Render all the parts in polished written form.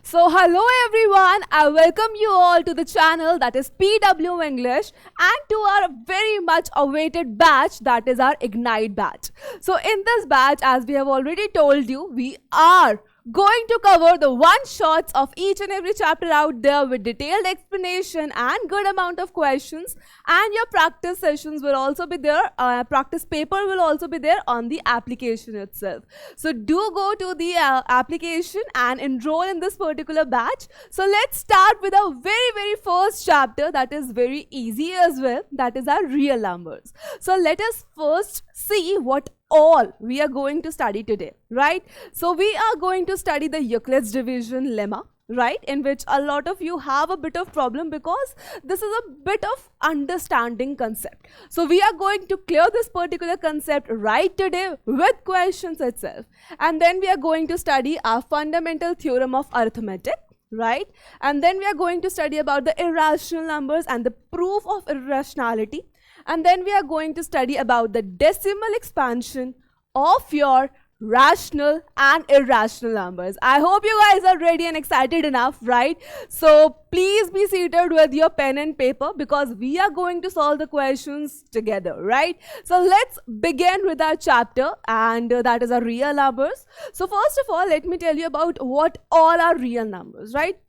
So hello everyone, I welcome you all to the channel that is PW English and to our very much awaited batch that is our Ignite batch. So in this batch, as we have already told you, we are going to cover the one-shots of each and every chapter out there with detailed explanation and good amount of questions, and your practice sessions will also be there, practice paper will also be there on the application itself. So do go to the application and enroll in this particular batch. So let's start with our very first chapter that is very easy as well, that is our real numbers. So let us first see what all we are going to study today, right? So we are going to study the Euclid's division lemma, right, in which a lot of you have a bit of problem because this is a bit of understanding concept. So we are going to clear this particular concept right today with questions itself, and then we are going to study our fundamental theorem of arithmetic, right? And then we are going to study about the irrational numbers and the proof of irrationality. And then we are going to study about the decimal expansion of your rational and irrational numbers. I hope you guys are ready and excited enough, right? So please be seated with your pen and paper because we are going to solve the questions together, right? So let's begin with our chapter, and that is our real numbers. So first of all, let me tell you about what all are real numbers, right?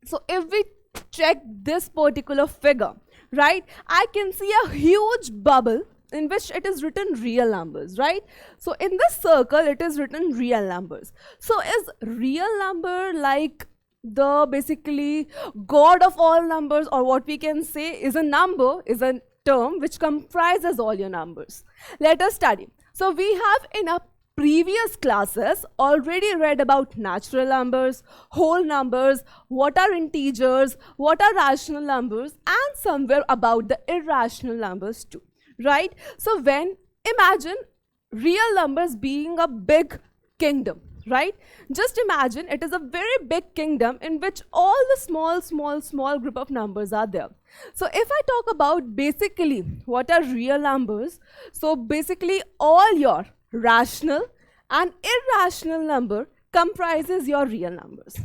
So if we check this particular figure, right, I can see a huge bubble in which it is written real numbers, right? So in this circle it is written real numbers. So is real number like the basically god of all numbers, or what we can say is a number is a term which comprises all your numbers? Let us study. So we have in our previous classes already read about natural numbers, whole numbers, what are integers, what are rational numbers, and somewhere about the irrational numbers too, right? So when imagine real numbers being a big kingdom, right? Just imagine it is a very big kingdom in which all the small group of numbers are there. So if I talk about basically what are real numbers, so basically all your rational and irrational number comprises your real numbers.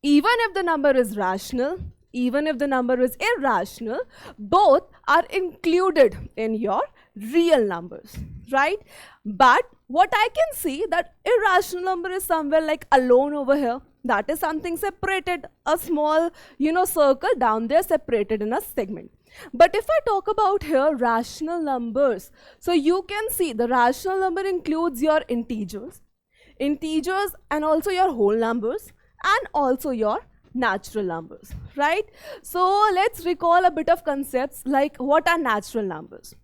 Even if the number is rational, even if the number is irrational, both are included in your real numbers, right? But what I can see that irrational number is somewhere like alone over here. That is something separated, a small, circle down there separated in a segment. But if I talk about here rational numbers, so you can see the rational number includes your integers and also your whole numbers and also your natural numbers, right? So let's recall a bit of concepts like what are natural numbers.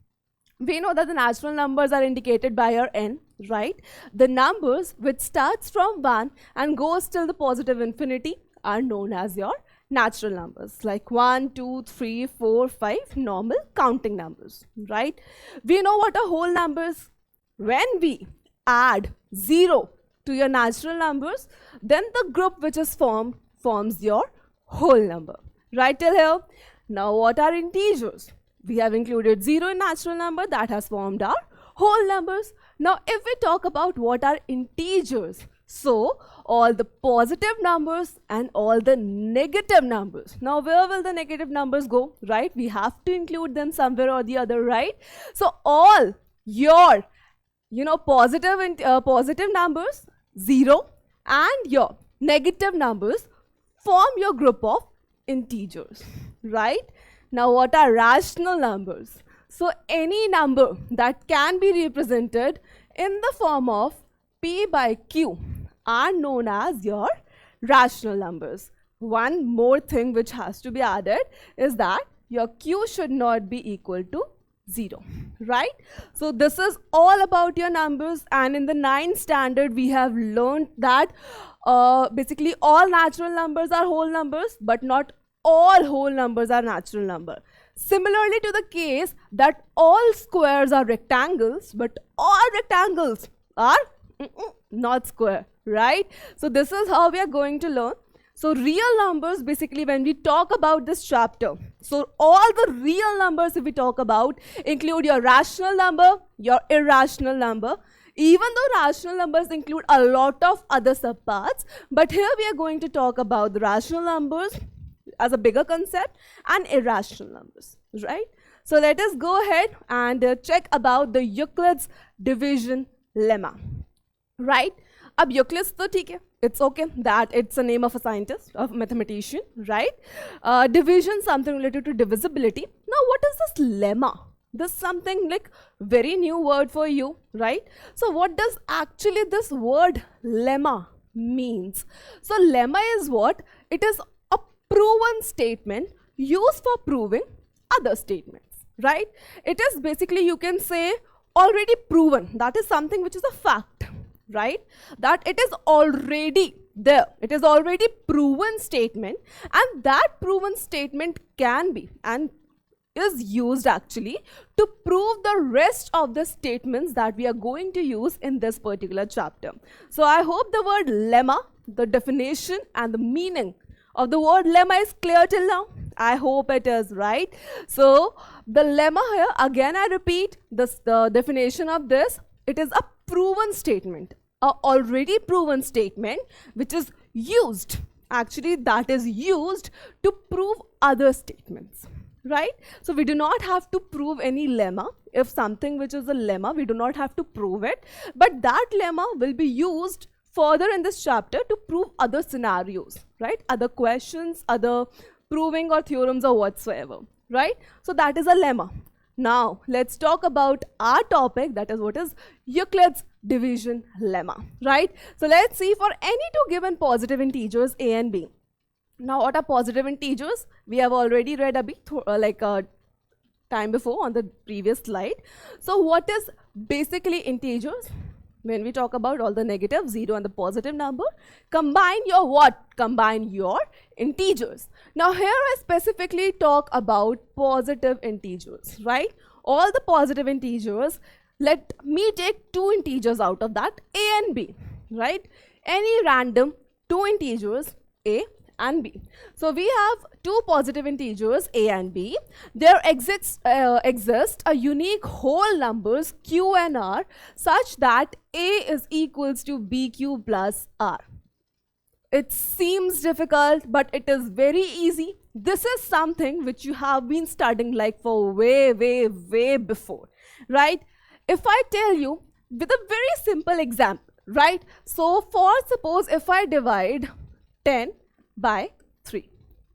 We know that the natural numbers are indicated by your n, right? The numbers which starts from 1 and goes till the positive infinity are known as your natural numbers, like 1, 2, 3, 4, 5, normal counting numbers, right? We know what are whole numbers. When we add 0 to your natural numbers, then the group which is forms your whole number, right till here? Now what are integers? We have included 0 in natural number, that has formed our whole numbers. Now if we talk about what are integers, so all the positive numbers and all the negative numbers. Now where will the negative numbers go, right? We have to include them somewhere or the other, right? So all your positive numbers 0 and your negative numbers form your group of integers, right? Now what are rational numbers? So any number that can be represented in the form of p by q are known as your rational numbers. One more thing which has to be added is that your q should not be equal to 0, right? So this is all about your numbers, and in the 9th standard we have learned that basically all natural numbers are whole numbers, but not all whole numbers are natural number. Similarly to the case that all squares are rectangles, but all rectangles are not square, right? So this is how we are going to learn. So real numbers, basically when we talk about this chapter, so all the real numbers if we talk about include your rational number, your irrational number. even though rational numbers include a lot of other subparts, but here we are going to talk about the rational numbers as a bigger concept and irrational numbers, right? So let us go ahead and check about the Euclid's division lemma, right? Ab Euclid's to theek hai, it's okay that it's a name of a scientist, of mathematician, right? Division, something related to divisibility. Now what is this lemma? This is something like very new word for you, right? So what does actually this word lemma means? So lemma is what? It is a proven statement used for proving other statements, right? It is basically, you can say, already proven. That is something which is a fact, right? That it is already there. It is already proven statement, and that proven statement can be and is used actually to prove the rest of the statements that we are going to use in this particular chapter. So I hope the word lemma, the definition and the meaning of the word lemma is clear till now. I hope it is, right? So the lemma here, again I repeat, the definition of this, it is a proven statement, a already proven statement which is used, actually that is used to prove other statements, right? So we do not have to prove any lemma. If something which is a lemma, we do not have to prove it, but that lemma will be used further in this chapter to prove other scenarios, right? Other questions, other proving or theorems or whatsoever, right? So that is a lemma. Now let's talk about our topic, that is what is Euclid's division lemma, right? So let's see, for any two given positive integers a and b. Now what are positive integers? We have already read a bit time before on the previous slide. So what is basically integers? When we talk about all the negative, 0 and the positive number, combine your what? Combine your integers. Now here I specifically talk about positive integers, right? All the positive integers, let me take two integers out of that, a and b, right? Any random two integers, a and b. So we have two positive integers a and b. There exists a unique whole numbers q and r such that a is equals to bq plus r. It seems difficult, but it is very easy. This is something which you have been studying like for way before, right? If I tell you with a very simple example, right? So for suppose if I divide 10 by 3,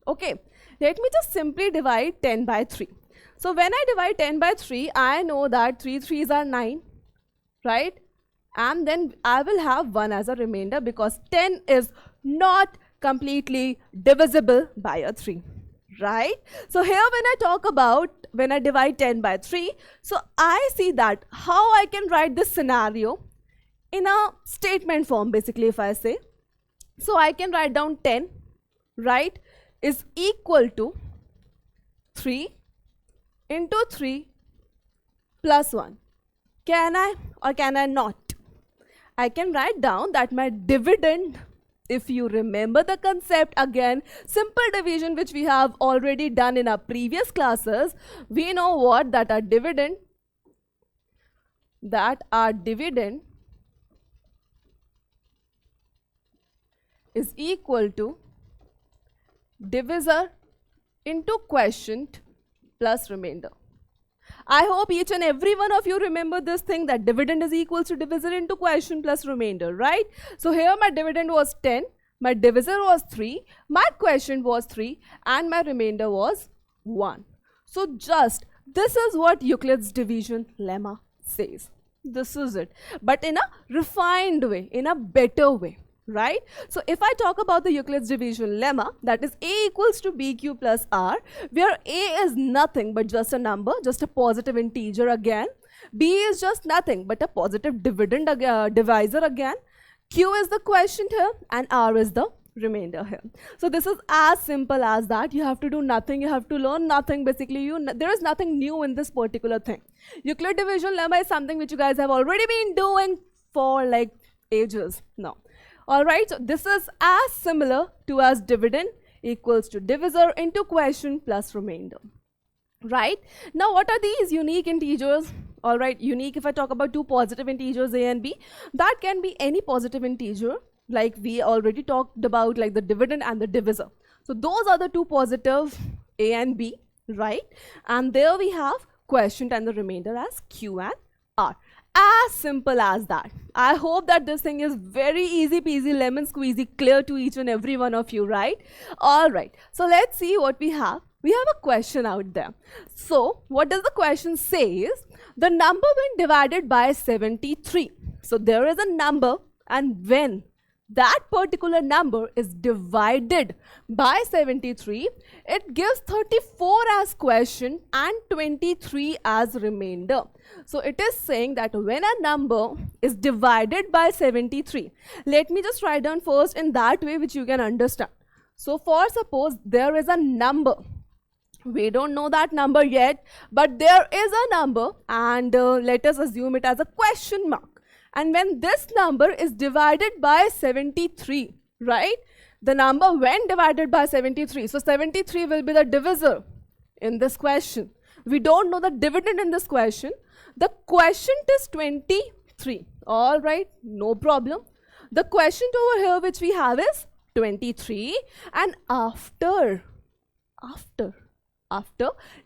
okay, let me just simply divide 10 by 3. So when I divide 10 by 3, I know that 3 3s are 9, right? And then I will have 1 as a remainder because 10 is not completely divisible by a 3, right? So here when I talk about, when I divide 10 by 3, so I see that how I can write this scenario in a statement form, basically if I say. So I can write down 10, right, is equal to 3 into 3 plus 1. Can I or can I not? I can write down that my dividend, if you remember the concept again, simple division which we have already done in our previous classes, we know what? That our dividend is equal to divisor into quotient plus remainder. I hope each and every one of you remember this thing, that dividend is equal to divisor into quotient plus remainder, right? So here my dividend was 10, my divisor was 3, my quotient was 3, and my remainder was 1. So just this is what Euclid's division lemma says. This is it, but in a refined way, in a better way, right? So if I talk about the Euclid's division lemma, that is a equals to bq plus r, where a is nothing but just a number, just a positive integer again, b is just nothing but a positive divisor again, q is the quotient here, and r is the remainder here. So this is as simple as that. You have to do nothing, you have to learn nothing. Basically there is nothing new in this particular thing. Euclid division lemma is something which you guys have already been doing for like ages now. Alright, so this is as similar to as dividend equals to divisor into quotient plus remainder. Right? Now what are these unique integers? All right, unique, if I talk about two positive integers a and b, that can be any positive integer, like we already talked about, like the dividend and the divisor. So those are the two positive a and b, right? And there we have quotient and the remainder as q and r. As simple as that. I hope that this thing is very easy peasy, lemon squeezy, clear to each and every one of you, right? All right, so let's see what we have. We have a question out there. So what does the question say is, the number when divided by 73. So there is a number, and when that particular number is divided by 73, it gives 34 as quotient and 23 as remainder. So it is saying that when a number is divided by 73, let me just write down first in that way which you can understand. So for suppose there is a number, we don't know that number yet, but there is a number, and let us assume it as a question mark. And when this number is divided by 73, right? The number when divided by 73. So 73 will be the divisor in this question. We don't know the dividend in this question. The quotient is 23. All right, no problem. The quotient over here which we have is 23, and after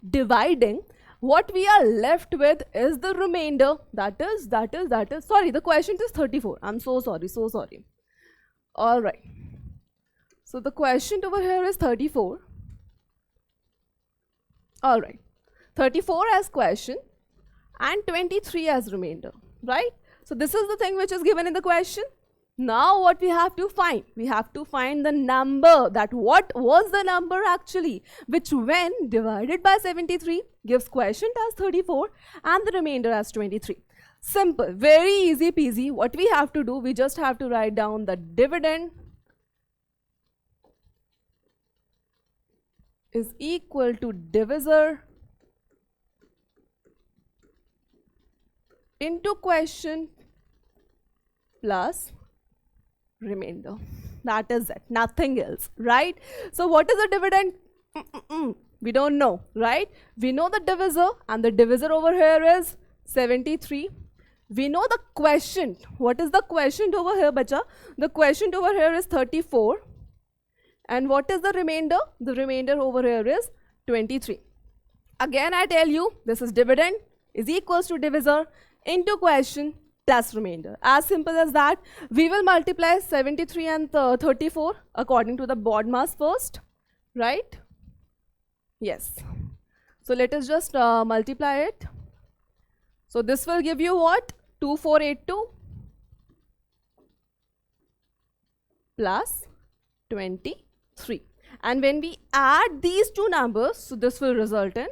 dividing, what we are left with is the remainder. That is, sorry, the quotient is 34. I'm so sorry. All right. So the quotient over here is 34. All right. 34 as quotient and 23 as remainder, right? So this is the thing which is given in the question. Now what we have to find? We have to find the number, that what was the number actually, which when divided by 73 gives quotient as 34 and the remainder as 23. Simple, very easy peasy. What we have to do, we just have to write down the dividend is equal to divisor into quotient plus remainder. That is it, nothing else, right? So what is the dividend? We don't know, right? We know the divisor, and the divisor over here is 73. We know the quotient. What is the quotient over here, bacha? The quotient over here is 34. And what is the remainder? The remainder over here is 23. Again, I tell you, this is dividend is equals to divisor into quotient plus remainder. As simple as that. We will multiply 73 and 34 according to the board mass first, right? Yes. So let us just multiply it. So this will give you what? 2482 plus 23. And when we add these two numbers, so this will result in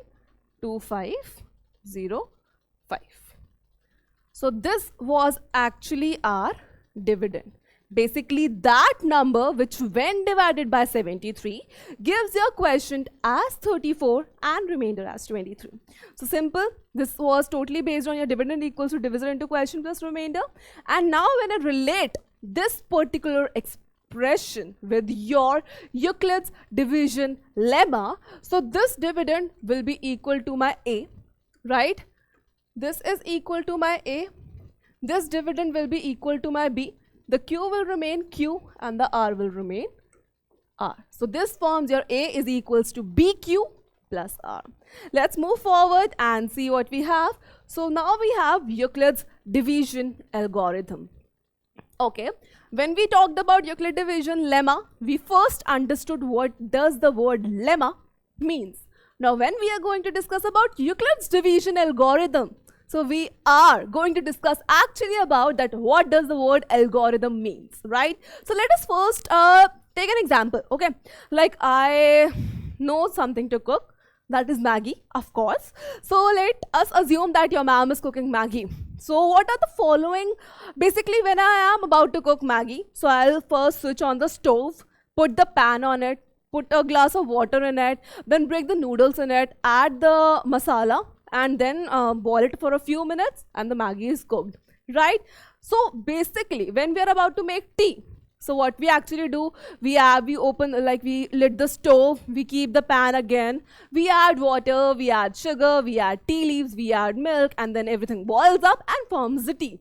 2505. So this was actually our dividend. Basically that number which when divided by 73 gives your quotient as 34 and remainder as 23. So simple, this was totally based on your dividend equals to divisor into quotient plus remainder. And now when I relate this particular expression with your Euclid's division lemma, so this dividend will be equal to my A, right? This is equal to my A. This dividend will be equal to my B. The Q will remain Q and the R will remain R. So this forms your A is equals to BQ plus R. Let's move forward and see what we have. So now we have Euclid's division algorithm. Okay, when we talked about Euclid division lemma, we first understood what does the word lemma means. Now when we are going to discuss about Euclid's division algorithm, so we are going to discuss actually about that what does the word algorithm means, right? So let us first take an example, okay? Like I know something to cook, that is Maggie, of course. So let us assume that your mom is cooking Maggie. So what are the following? Basically when I am about to cook Maggie, so I'll first switch on the stove, put the pan on it, put a glass of water in it, then break the noodles in it, add the masala, and then boil it for a few minutes and the Maggie is cooked, right? So basically when we are about to make tea, So what we actually do, we open, like we lit the stove, we keep the pan again, we add water, we add sugar, we add tea leaves, we add milk, and then everything boils up and forms the tea.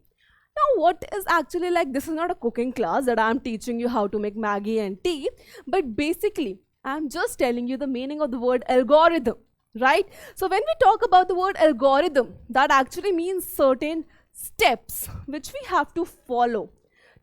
Now what is actually, like, this is not a cooking class that I'm teaching you how to make Maggie and tea, but basically I'm just telling you the meaning of the word algorithm, right? So when we talk about the word algorithm, that actually means certain steps which we have to follow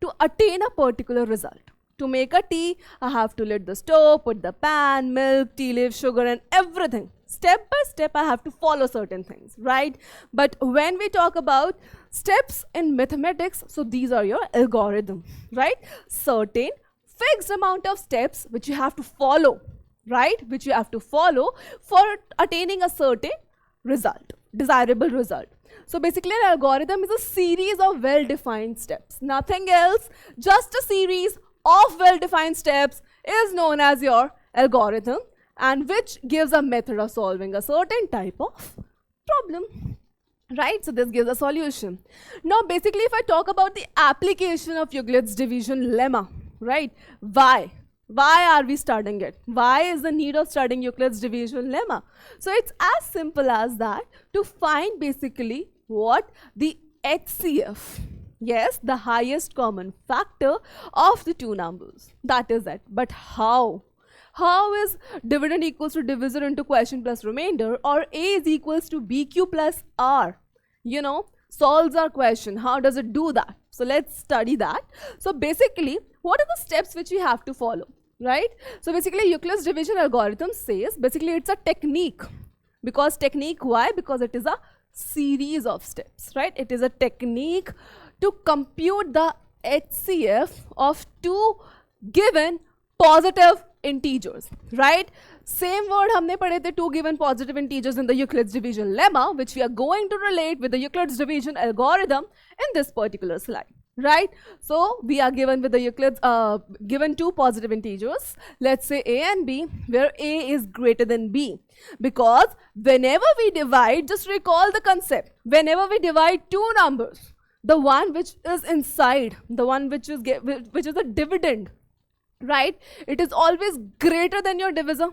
to attain a particular result. To make a tea, I have to lit the stove, put the pan, milk, tea leaf, sugar, and everything. Step by step, I have to follow certain things, right? But when we talk about steps in mathematics, so these are your algorithm, right? Certain fixed amount of steps which you have to follow, right? Which you have to follow for attaining a certain result, desirable result. So basically an algorithm is a series of well-defined steps. Nothing else, just a series of well-defined steps is known as your algorithm, and which gives a method of solving a certain type of problem, right? So this gives a solution. Now basically if I talk about the application of Euclid's division lemma, right? Why are we studying it? Why is the need of studying Euclid's division lemma? So it's as simple as that, to find basically what the HCF, yes, the highest common factor of the two numbers. That is it. But how? How is dividend equals to divisor into quotient plus remainder, or A is equals to BQ plus R, you know, solves our question? How does it do that? So let's study that. So basically, what are the steps which we have to follow, right? So basically Euclid's division algorithm says, basically it's a technique. Because technique, why? Because it is a series of steps, right? It is a technique to compute the HCF of two given positive integers, right? Same word हमने पढ़े थे, two given positive integers in the Euclid's division lemma, which we are going to relate with the Euclid's division algorithm in this particular slide, right? So we are given with the Euclid's given two positive integers, let's say A and B, where A is greater than B, because whenever we divide, just recall the concept, whenever we divide two numbers, the one which is inside, the one which is a dividend, right, it is always greater than your divisor,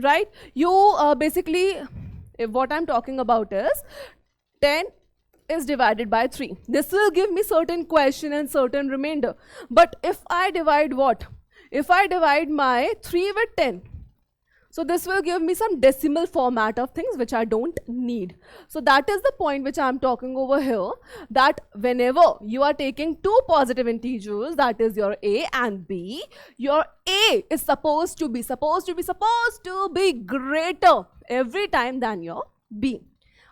right? You basically, what I'm talking about is 10 is divided by 3. This will give me certain quotient and certain remainder. But if I divide what? If I divide my 3 with 10, so this will give me some decimal format of things which I don't need. So that is the point which I'm talking over here, that whenever you are taking two positive integers, that is your A and B, your A is supposed to be greater every time than your B.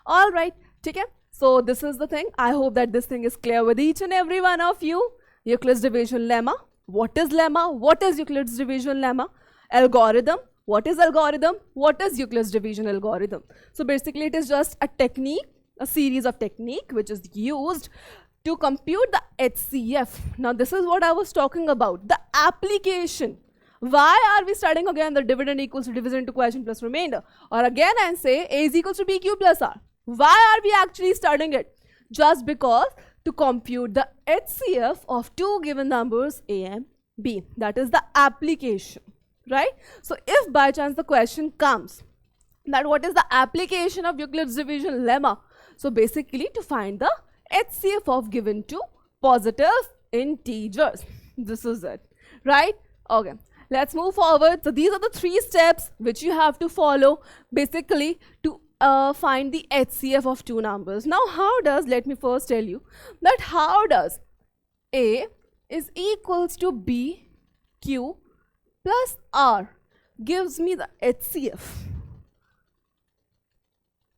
All right, okay? So this is the thing. I hope that this thing is clear with each and every one of you. Euclid's division lemma. What is lemma? What is Euclid's division lemma? Algorithm. What is algorithm? What is Euclid's division algorithm? So basically it is just a technique, a series of technique which is used to compute the HCF. Now this is what I was talking about, the application. Why are we studying again the dividend equals to divisor into quotient plus remainder? Or again I say A is equals to BQ plus R. Why are we actually studying it? Just because to compute the HCF of two given numbers A and B. That is the application. Right? So if by chance the question comes that what is the application of Euclid's division lemma? So basically to find the HCF of given two positive integers. This is it, right? Okay, let's move forward. So these are the three steps which you have to follow basically to find the HCF of two numbers. Now how does, let me first tell you that how does A is equals to BQ plus R gives me the HCF.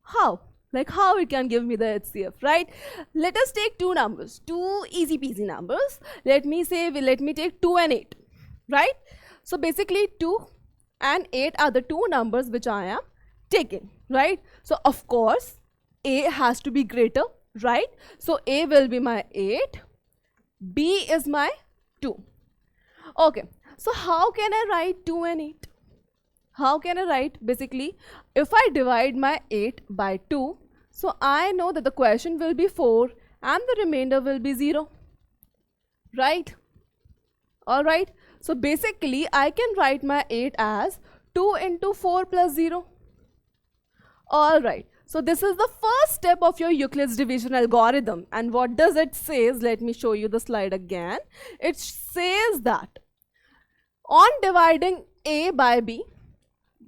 How? Like how it can give me the HCF, right? Let us take two numbers, two easy peasy numbers. Let me take 2 and 8, right? So basically 2 and 8 are the two numbers which I am taking, right? So of course A has to be greater, right? So A will be my 8, B is my 2. Okay. So how can I write 2 and 8? How can I write? Basically, if I divide my 8 by 2, so I know that the quotient will be 4 and the remainder will be 0. Right? Alright, so basically I can write my 8 as 2 into 4 plus 0. Alright, so this is the first step of your Euclid's division algorithm. And what does it say? Let me show you the slide again. It says that on dividing A by B,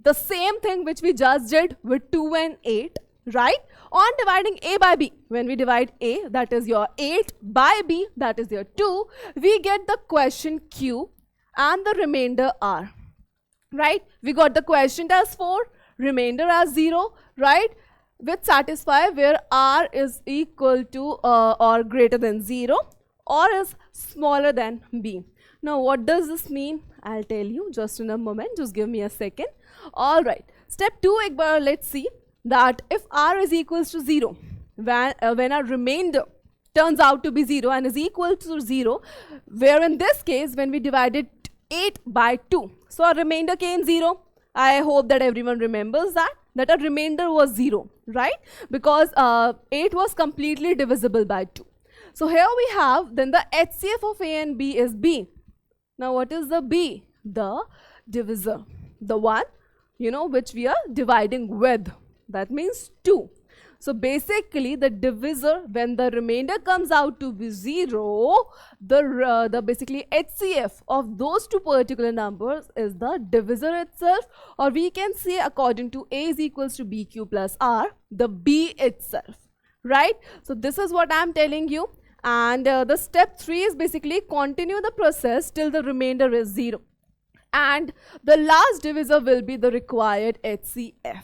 the same thing which we just did with 2 and 8, right? On dividing A by B, when we divide A, that is your 8, by B, that is your 2, we get the quotient Q and the remainder R, right? We got the quotient as 4, remainder as 0, right? Which satisfy where R is equal to or greater than 0 or is smaller than B. Now what does this mean? I'll tell you just in a moment, just give me a second. Alright, step 2, let's see that if R is equals to 0, when a remainder turns out to be 0 and is equal to 0, where in this case when we divided 8 by 2, so our remainder came 0. I hope that everyone remembers that a remainder was 0, right? Because 8 was completely divisible by 2. So here we have, then the HCF of A and B is B. Now what is the B? The divisor, the one, which we are dividing with. That means 2. So basically the divisor, when the remainder comes out to be 0, the basically HCF of those two particular numbers is the divisor itself, or we can say according to A is equals to BQ plus R, the B itself, right? So this is what I'm telling you. And the step 3 is basically continue the process till the remainder is 0. And the last divisor will be the required HCF.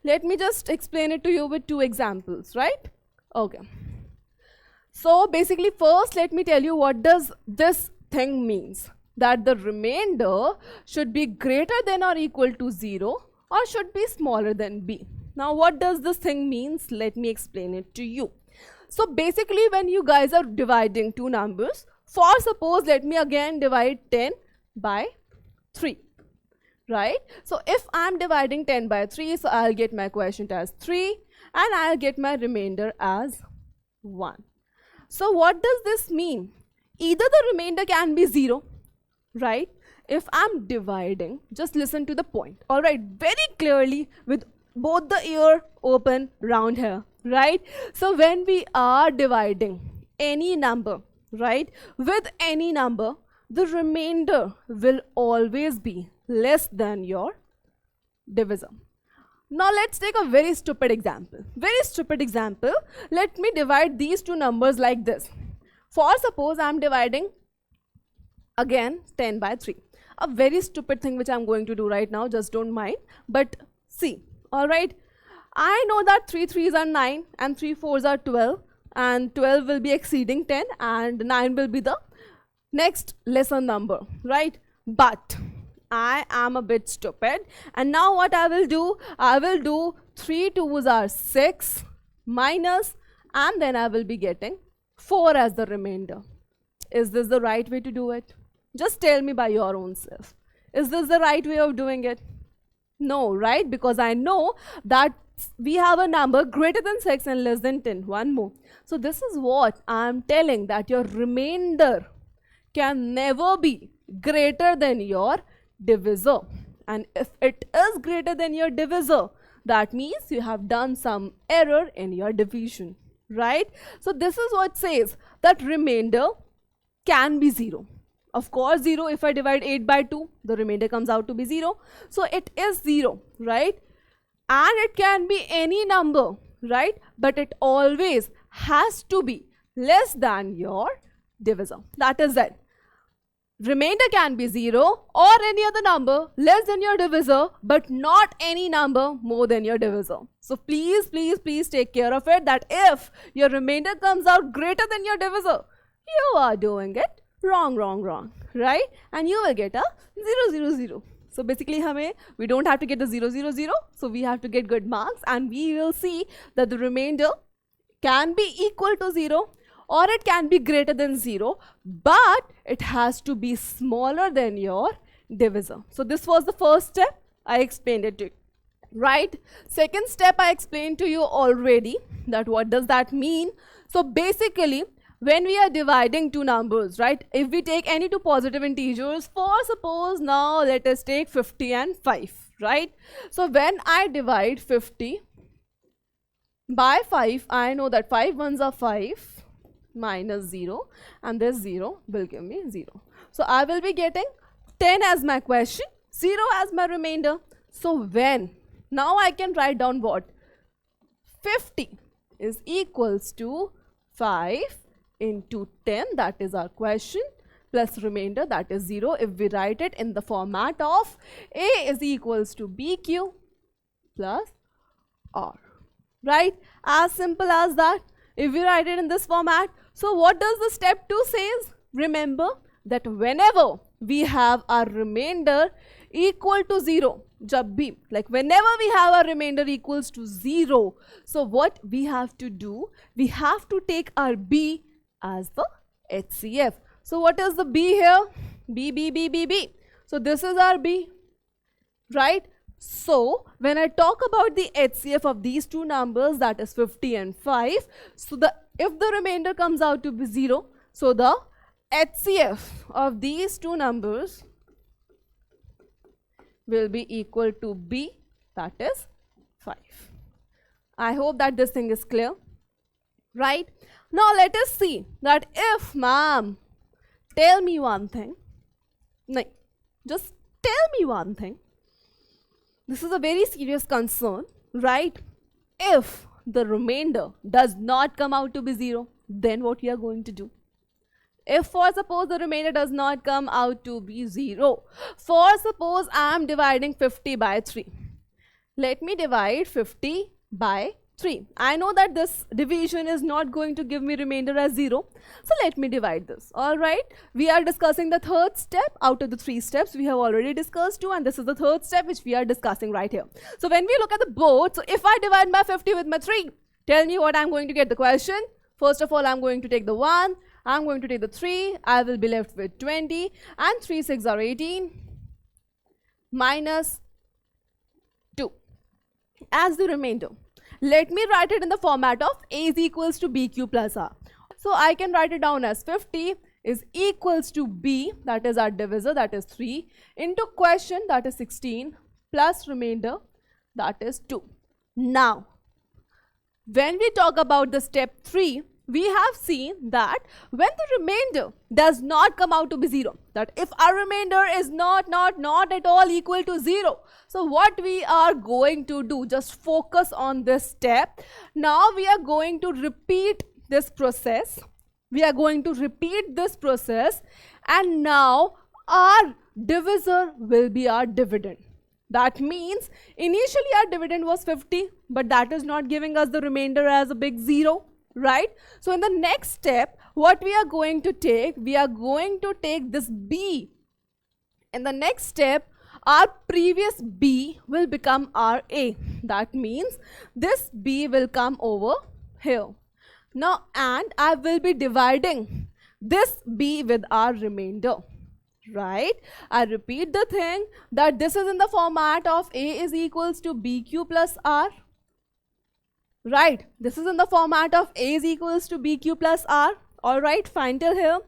Let me just explain it to you with 2 examples, right? Okay. So basically first let me tell you what does this thing means. That the remainder should be greater than or equal to 0 or should be smaller than B. Now what does this thing means? Let me explain it to you. So basically when you guys are dividing two numbers, for suppose let me again divide 10 by 3. Right? So if I'm dividing 10 by 3, so I'll get my quotient as 3 and I'll get my remainder as 1. So what does this mean? Either the remainder can be 0, right? If I'm dividing, just listen to the point, alright, very clearly with both the ear open round here, right? So when we are dividing any number, right, with any number, the remainder will always be less than your divisor. Now let's take a very stupid example. Very stupid example. Let me divide these two numbers like this. For suppose I'm dividing again 10 by 3. A very stupid thing which I'm going to do right now, just don't mind. But see, alright, I know that 3 3s are 9 and 3 4s are 12 and 12 will be exceeding 10 and 9 will be the next lesser number, right? But I am a bit stupid and now what I will do 3 2s are 6 minus and then I will be getting 4 as the remainder. Is this the right way to do it? Just tell me by your own self. Is this the right way of doing it? No, right? Because I know that we have a number greater than 6 and less than 10. One more. So this is what I am telling, that your remainder can never be greater than your divisor. And if it is greater than your divisor, that means you have done some error in your division, right? So this is what says that remainder can be 0. Of course 0, if I divide 8 by 2, the remainder comes out to be 0. So it is 0, right? And it can be any number, right? But it always has to be less than your divisor. That is it. Remainder can be 0 or any other number less than your divisor, but not any number more than your divisor. So please, please, please take care of it, that if your remainder comes out greater than your divisor, you are doing it wrong, right? And you will get a 0 0 0. So basically we don't have to get the 0 0 0, so we have to get good marks, and we will see that the remainder can be equal to 0 or it can be greater than 0, but it has to be smaller than your divisor. So this was the first step. I explained it to you, right? Second step I explained to you already, that what does that mean. So basically when we are dividing two numbers, right? If we take any two positive integers, for suppose now let us take 50 and 5, right? So when I divide 50 by 5, I know that 5 ones are 5 minus 0, and this 0 will give me 0. So I will be getting 10 as my question, 0 as my remainder. So when, now I can write down what? 50 is equals to 5 into 10, that is our question, plus remainder, that is 0. If we write it in the format of A is equals to BQ plus R, right? As simple as that. If we write it in this format, so what does the step 2 says? Remember that whenever we have our remainder equal to 0, jab bhi, like whenever we have our remainder equals to 0, so what we have to do? We have to take our B as the HCF. So what is the B here? B. So this is our B, right? So when I talk about the HCF of these two numbers, that is 50 and 5, so if the remainder comes out to be 0, so the HCF of these two numbers will be equal to B, that is 5. I hope that this thing is clear, right? Now let us see that if, ma'am, tell me one thing. No, just tell me one thing. This is a very serious concern, right? If the remainder does not come out to be 0, then what we are going to do? If for suppose the remainder does not come out to be 0, for suppose I am dividing 50 by 3. Let me divide 50 by 3. I know that this division is not going to give me remainder as 0. So let me divide this. Alright, we are discussing the third step out of the 3 steps. We have already discussed 2, and this is the third step which we are discussing right here. So when we look at the board, so if I divide my 50 with my 3, tell me what I am going to get the question. First of all, I am going to take the 1. I am going to take the 3, I will be left with 20, and 3 6 are 18, minus 2 as the remainder. Let me write it in the format of A is equals to BQ plus R. So I can write it down as 50 is equals to B, that is our divisor, that is 3, into question, that is 16, plus remainder, that is 2. Now, when we talk about the step 3, we have seen that when the remainder does not come out to be 0, that if our remainder is not at all equal to 0, so what we are going to do, just focus on this step. Now we are going to repeat this process. We are going to repeat this process, and now our divisor will be our dividend. That means initially our dividend was 50, but that is not giving us the remainder as a big 0. Right? So in the next step, what we are going to take, we are going to take this B. In the next step, our previous B will become our A. That means this B will come over here. Now, and I will be dividing this B with our remainder. Right? I repeat the thing that this is in the format of A is equals to BQ plus R. Right, this is in the format of A is equals to BQ plus R. Alright, fine till here.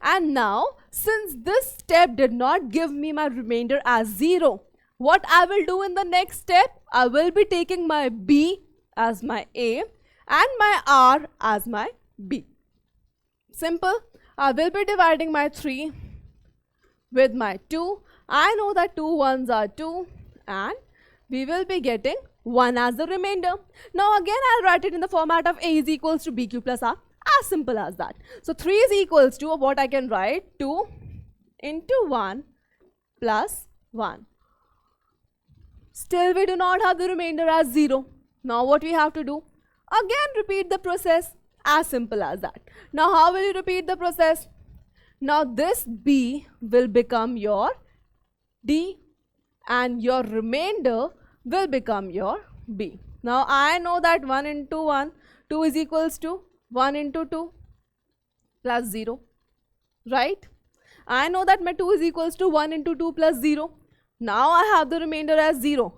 And now, since this step did not give me my remainder as 0, what I will do in the next step? I will be taking my B as my A and my R as my B. Simple. I will be dividing my 3 with my 2. I know that 2 ones are 2, and we will be getting 1 as the remainder. Now again I'll write it in the format of A is equals to BQ plus R. As simple as that. So 3 is equals to what I can write? 2 into 1 plus 1. Still we do not have the remainder as 0. Now what we have to do? Again repeat the process. As simple as that. Now how will you repeat the process? Now this B will become your D, and your remainder will become your B. Now I know that 1 into 1, 2 is equals to 1 into 2 plus 0, right? I know that my 2 is equals to 1 into 2 plus 0. Now I have the remainder as 0.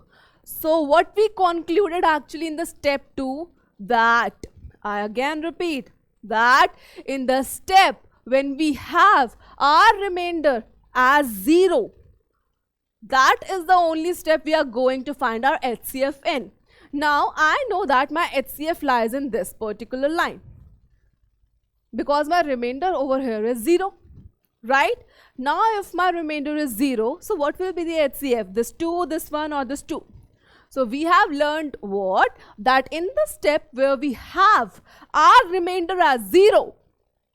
So what we concluded actually in the step 2, that I again repeat, that in the step when we have our remainder as 0, that is the only step we are going to find our HCF in. Now I know that my HCF lies in this particular line because my remainder over here is 0, right? Now if my remainder is 0, so what will be the HCF? This 2, this 1, or this 2? So we have learned what? That in the step where we have our remainder as 0,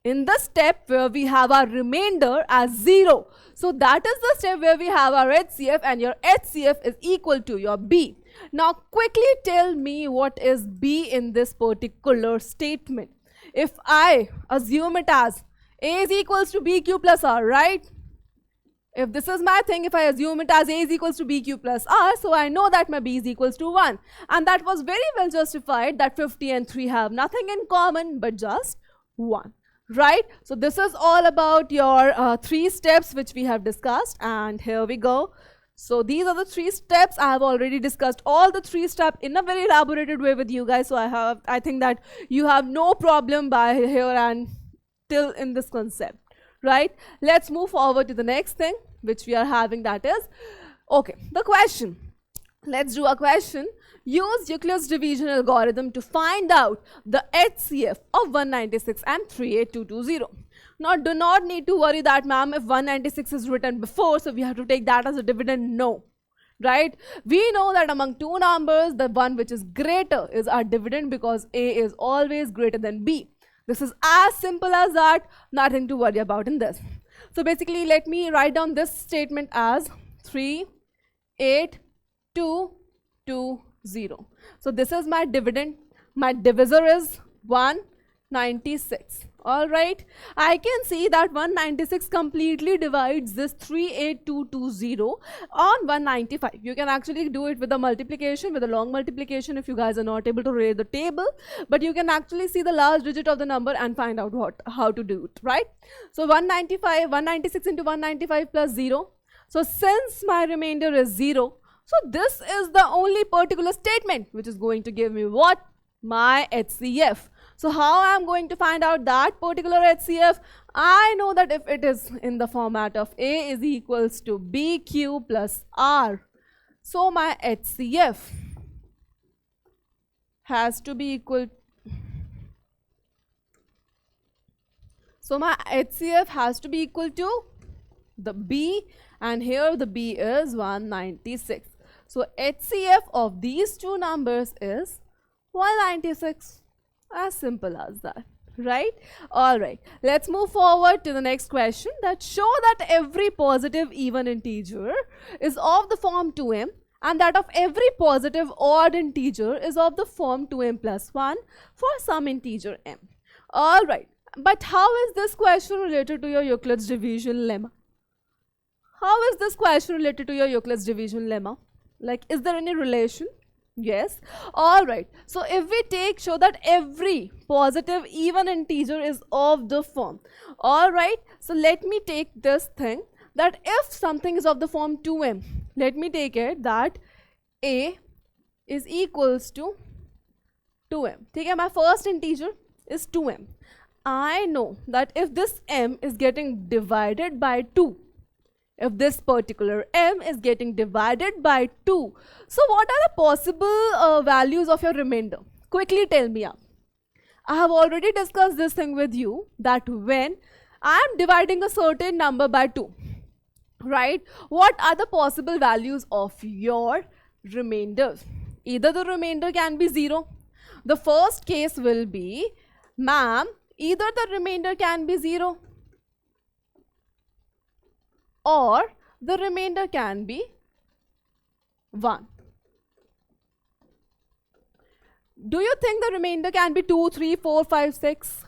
in the step where we have our remainder as 0, so that is the step where we have our HCF, and your HCF is equal to your B. Now quickly tell me what is B in this particular statement. If I assume it as A is equals to BQ plus R, right? If this is my thing, if I assume it as A is equals to BQ plus R, so I know that my B is equals to 1. And that was very well justified that 50 and 3 have nothing in common but just 1. Right? So this is all about your 3 steps which we have discussed, and here we go. So these are the 3 steps. I have already discussed all the 3 steps in a very elaborated way with you guys. So I think that you have no problem by here and till in this concept. Right? Let's move forward to the next thing which we are having, that is, okay, the question. Let's do a question. Use Euclid's division algorithm to find out the HCF of 196 and 38220. Now do not need to worry that, ma'am, if 196 is written before, so we have to take that as a dividend. No. Right? We know that among 2 numbers, the one which is greater is our dividend because A is always greater than B. This is as simple as that, nothing to worry about in this. So basically, let me write down this statement as 38220. So this is my dividend. My divisor is 196. Alright, I can see that 196 completely divides this 38220 on 195. You can actually do it with a multiplication, with a long multiplication if you guys are not able to read the table. But you can actually see the last digit of the number and find out how to do it, right? So 196 into 195 plus 0. So since my remainder is 0, so this is the only particular statement which is going to give me what? My HCF. So how I am going to find out that particular HCF? I know that if it is in the format of A is equals to BQ plus R, so my HCF has to be equal. So my HCF has to be equal to the B, and here the B is 196. So HCF of these 2 numbers is 196. As simple as that, right? Alright, let's move forward to the next question. That show that every positive even integer is of the form 2m, and that of every positive odd integer is of the form 2m plus 1 for some integer m. Alright, but how is this question related to your Euclid's division lemma? How is this question related to your Euclid's division lemma? Like, is there any relation? Yes. Alright, so if we show that every positive even integer is of the form. Alright, so let me take this thing that if something is of the form 2m, let me take it that A is equals to 2m. Okay, my first integer is 2m. I know that if this m is getting divided by 2, if this particular m is getting divided by 2, so what are the possible values of your remainder? Quickly tell me up. I have already discussed this thing with you that when I am dividing a certain number by 2, right, what are the possible values of your remainder? Either the remainder can be 0. The first case will be, ma'am, either the remainder can be 0 or the remainder can be 1. Do you think the remainder can be 2, 3, 4, 5, 6?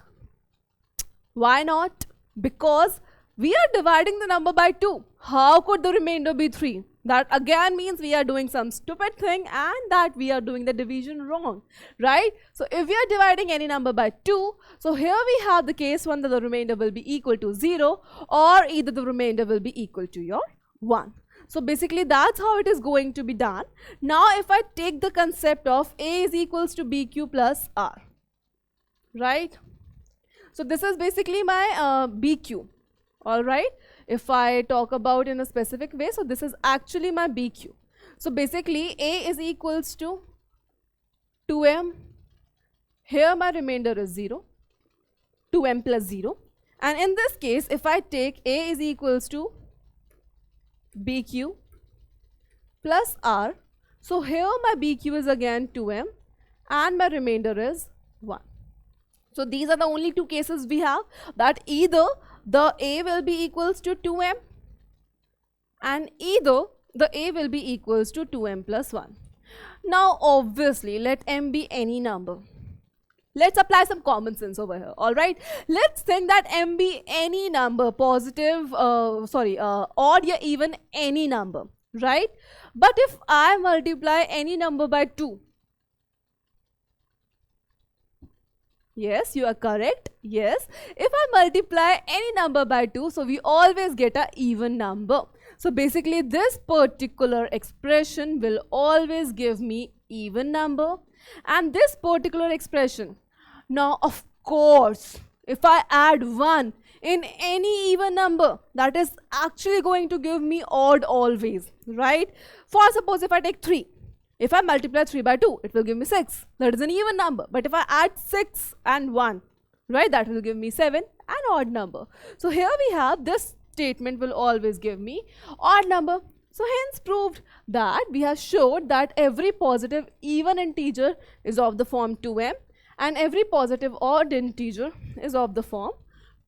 Why not? Because we are dividing the number by 2. How could the remainder be 3? That again means we are doing some stupid thing and that we are doing the division wrong, right? So if we are dividing any number by 2, so here we have the case 1 that the remainder will be equal to 0 or either the remainder will be equal to your 1. So basically that's how it is going to be done. Now if I take the concept of A is equals to BQ plus R, right? So this is basically my BQ. All right. If I talk about in a specific way, so this is actually my BQ. So basically A is equals to 2m. Here my remainder is 0. 2m plus 0. And in this case, if I take A is equals to BQ plus R, so here my BQ is again 2m and my remainder is 1. So these are the only two cases we have, that either the A will be equals to 2m and either the A will be equals to 2m plus 1. Now obviously let m be any number. Let's apply some common sense over here. All right, let's think that m be any number, positive, odd, or even any number, right? But if I multiply any number by 2, yes, you are correct. Yes, if I multiply any number by 2, so we always get an even number. So basically this particular expression will always give me even number. And this particular expression, now of course, if I add 1 in any even number, that is actually going to give me odd always, right? For suppose if I take 3, if I multiply 3 by 2, it will give me 6. That is an even number. But if I add 6 and 1, right, that will give me 7, an odd number. So here we have this statement will always give me odd number. So hence proved that we have showed that every positive even integer is of the form 2m and every positive odd integer is of the form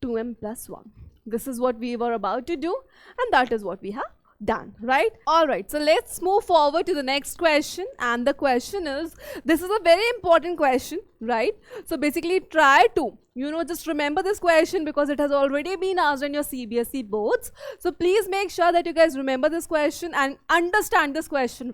2m plus 1. This is what we were about to do and that is what we have done, right? All right, so let's move forward to the next question, and the question is, this is a very important question, right? So basically try to, just remember this question because it has already been asked on your CBSE boards. So please make sure that you guys remember this question and understand this question,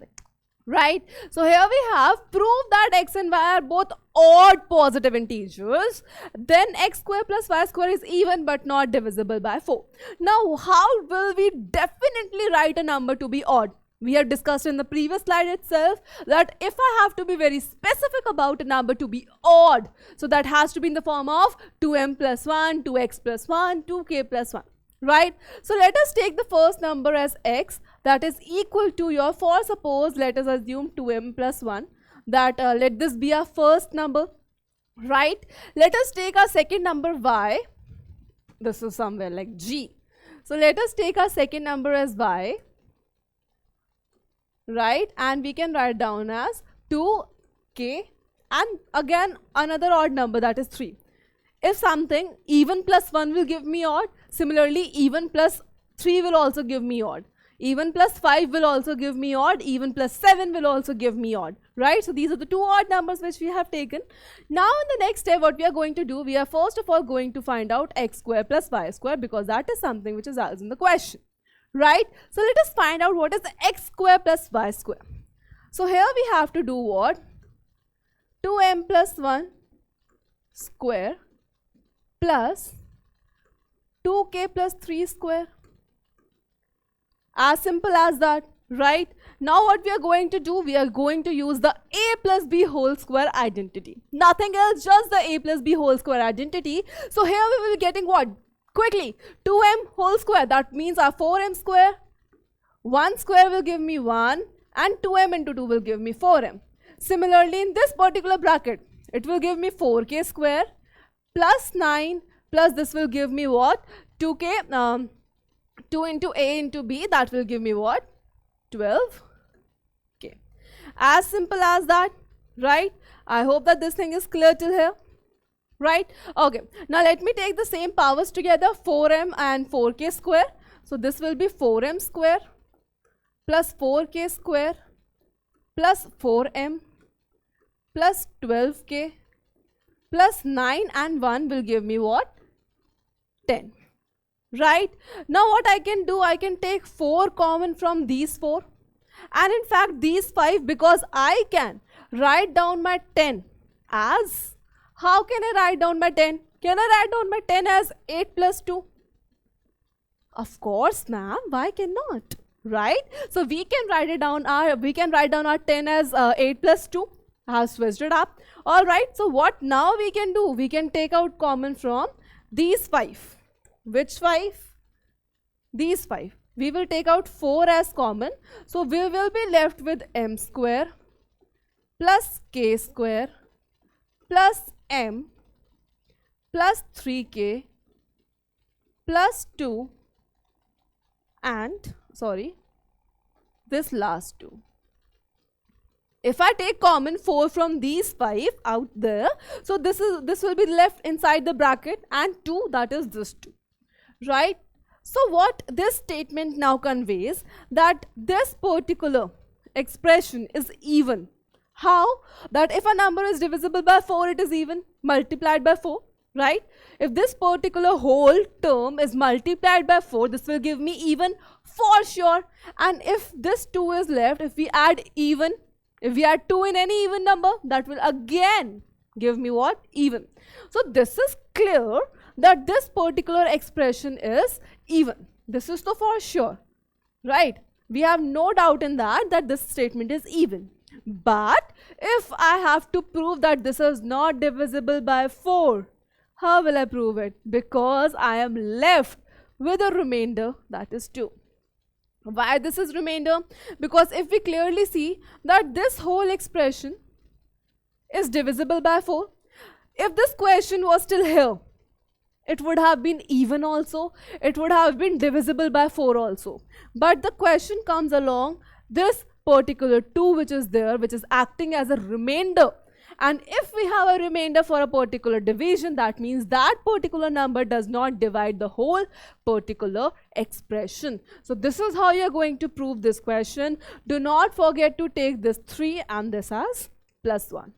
right? So here we have prove that x and y are both odd positive integers, then x square plus y square is even but not divisible by 4. Now how will we definitely write a number to be odd? We have discussed in the previous slide itself that if I have to be very specific about a number to be odd, so that has to be in the form of 2m plus 1, 2x plus 1, 2k plus 1, right? So let us take the first number as x, that is equal to your, for suppose let us assume 2m plus 1, that let this be our first number, right? Let us take our second number y, this is somewhere like g. So let us take our second number as y, right? And we can write down as 2k and again another odd number, that is 3. If something even plus 1 will give me odd, similarly even plus 3 will also give me odd. Even plus 5 will also give me odd. Even plus 7 will also give me odd, right? So these are the two odd numbers which we have taken. Now in the next step, what we are going to do, we are first of all going to find out x square plus y square, because that is something which is asked in the question, right? So let us find out what is the x square plus y square. So here we have to do what? 2m plus 1 square plus 2k plus 3 square. As simple as that, right? Now what we are going to do, we are going to use the a plus b whole square identity. Nothing else, just the a plus b whole square identity. So here we will be getting what? Quickly, 2m whole square, that means our 4m square. 1 square will give me 1 and 2m into 2 will give me 4m. Similarly, in this particular bracket, it will give me 4k square plus 9 plus this will give me what? 2k, 2 into a into b, that will give me what? 12k. As simple as that, right? I hope that this thing is clear till here, right? Okay, now let me take the same powers together, 4m and 4k square. So this will be 4m square plus 4k square plus 4m plus 12k plus 9 and 1 will give me what? 10. Right? Now what I can do, I can take 4 common from these 4 and in fact these 5, because I can write down my 10 as, how can I write down my 10? Can I write down my 10 as 8 plus 2? Of course, ma'am, why cannot? Right? So we can write it down, we can write down our 10 as 8 plus 2. I have switched it up. Alright, so what now we can do? We can take out common from these 5. Which 5? These 5. We will take out 4 as common. So we will be left with m square plus k square plus m plus 3k plus 2 and, sorry, this last 2. If I take common 4 from these 5 out there, so this will be left inside the bracket, and 2, that is this 2, right? So what this statement now conveys, that this particular expression is even. How? That if a number is divisible by 4, it is even, multiplied by 4, right? If this particular whole term is multiplied by 4, this will give me even for sure. And if this 2 is left, if we add even, if we add 2 in any even number, that will again give me what? Even. So this is clear that this particular expression is even. This is so for sure, right? We have no doubt in that this statement is even. But if I have to prove that this is not divisible by 4, how will I prove it? Because I am left with a remainder, that is 2. Why this is remainder? Because if we clearly see that this whole expression is divisible by 4, if this question was still here, it would have been even also, it would have been divisible by 4 also. But the question comes along, this particular 2 which is there, which is acting as a remainder. And if we have a remainder for a particular division, that means that particular number does not divide the whole particular expression. So this is how you are going to prove this question. Do not forget to take this 3 and this as +1,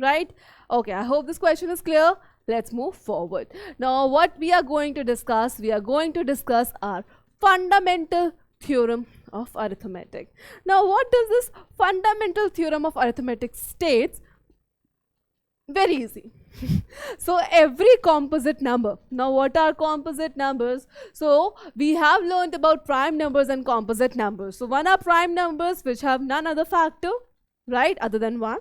right? Okay, I hope this question is clear. Let's move forward. Now what we are going to discuss, we are going to discuss our fundamental theorem of arithmetic. Now what does this fundamental theorem of arithmetic states? Very easy. So every composite number. Now what are composite numbers? So we have learned about prime numbers and composite numbers. So one are prime numbers which have none other factor, right, other than 1.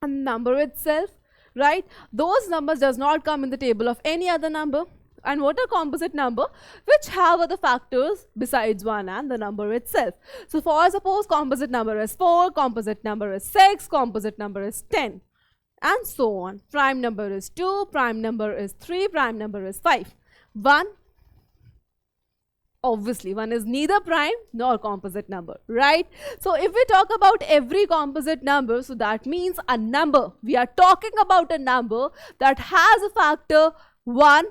A number itself, right? Those numbers does not come in the table of any other number. And what are composite number? Which have other factors besides 1 and the number itself. So for suppose composite number is 4, composite number is 6, composite number is 10. And so on. Prime number is 2, prime number is 3, prime number is 5. 1, obviously 1 is neither prime nor composite number, right? So if we talk about every composite number, so that means a number, we are talking about a number that has a factor 1,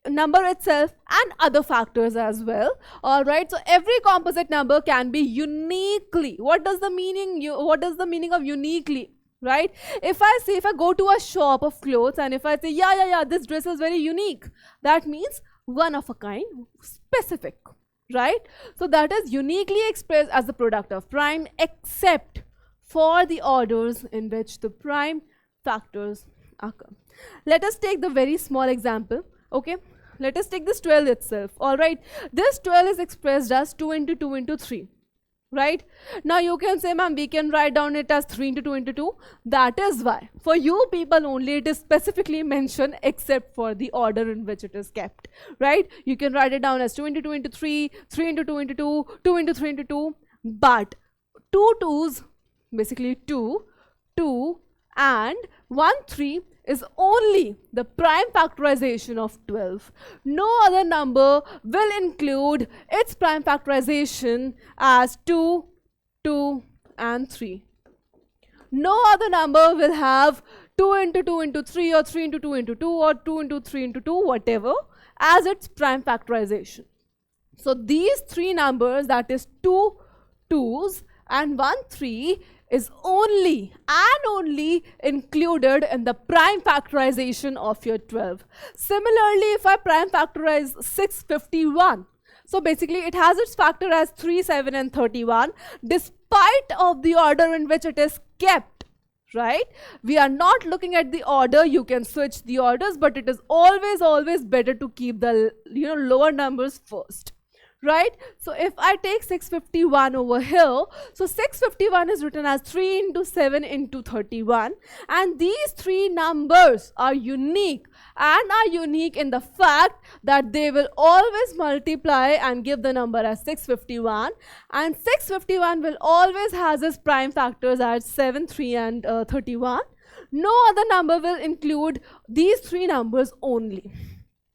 number itself and other factors as well. All right, so every composite number can be uniquely, what does the meaning of uniquely? Right? If I go to a shop of clothes and if I say, yeah, this dress is very unique, that means one of a kind, specific, right? So that is uniquely expressed as the product of prime, except for the orders in which the prime factors occur. Let us take the very small example, okay? Let us take this 12 itself, all right? This 12 is expressed as 2 into 2 into 3. Right? Now you can say, ma'am, we can write down it as 3 into 2 into 2. That is why. For you people only it is specifically mentioned except for the order in which it is kept. Right? You can write it down as 2 into 2 into 3, 3 into 2 into 2, 2 into 3 into 2. But 2 2's, basically 2, 2 and 1 3 is only the prime factorization of 12. No other number will include its prime factorization as 2, 2 and 3. No other number will have 2 into 2 into 3 or 3 into 2 into 2 or 2 into 3 into 2, whatever, as its prime factorization. So these 3 numbers, that is 2 2's and 1 3, is only and only included in the prime factorization of your 12. Similarly, if I prime factorize 651, so basically it has its factor as 3, 7 and 31, despite of the order in which it is kept, right? We are not looking at the order. You can switch the orders, but it is always better to keep the lower numbers first. right? So if I take 651 over here, so 651 is written as 3 into 7 into 31, and these three numbers are unique, and are unique in the fact that they will always multiply and give the number as 651, and 651 will always has its prime factors as 7, 3 and 31. No other number will include these three numbers only.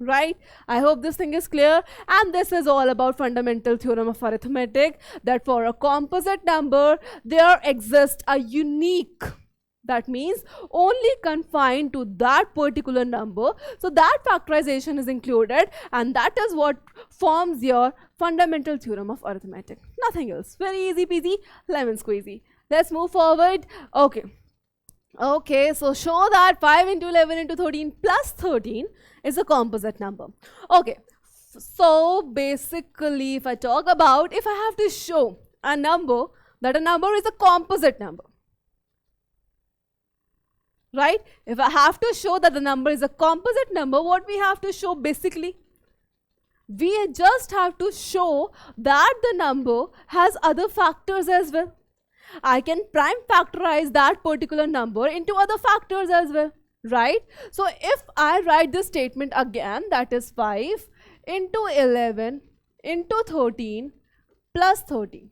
Right? I hope this thing is clear, and this is all about fundamental theorem of arithmetic, that for a composite number there exists a unique, that means only confined to that particular number, so that factorization is included, and that is what forms your fundamental theorem of arithmetic, nothing else. Very easy peasy, lemon squeezy. Let's move forward. Okay, so show that 5 into 11 into 13 plus 13 is a composite number. Okay, so basically if I talk about, if I have to show a number, that a number is a composite number, right? If I have to show that the number is a composite number, what we have to show basically? We just have to show that the number has other factors as well. I can prime factorize that particular number into other factors as well, right? So if I write this statement again, that is 5 into 11 into 13 plus 13.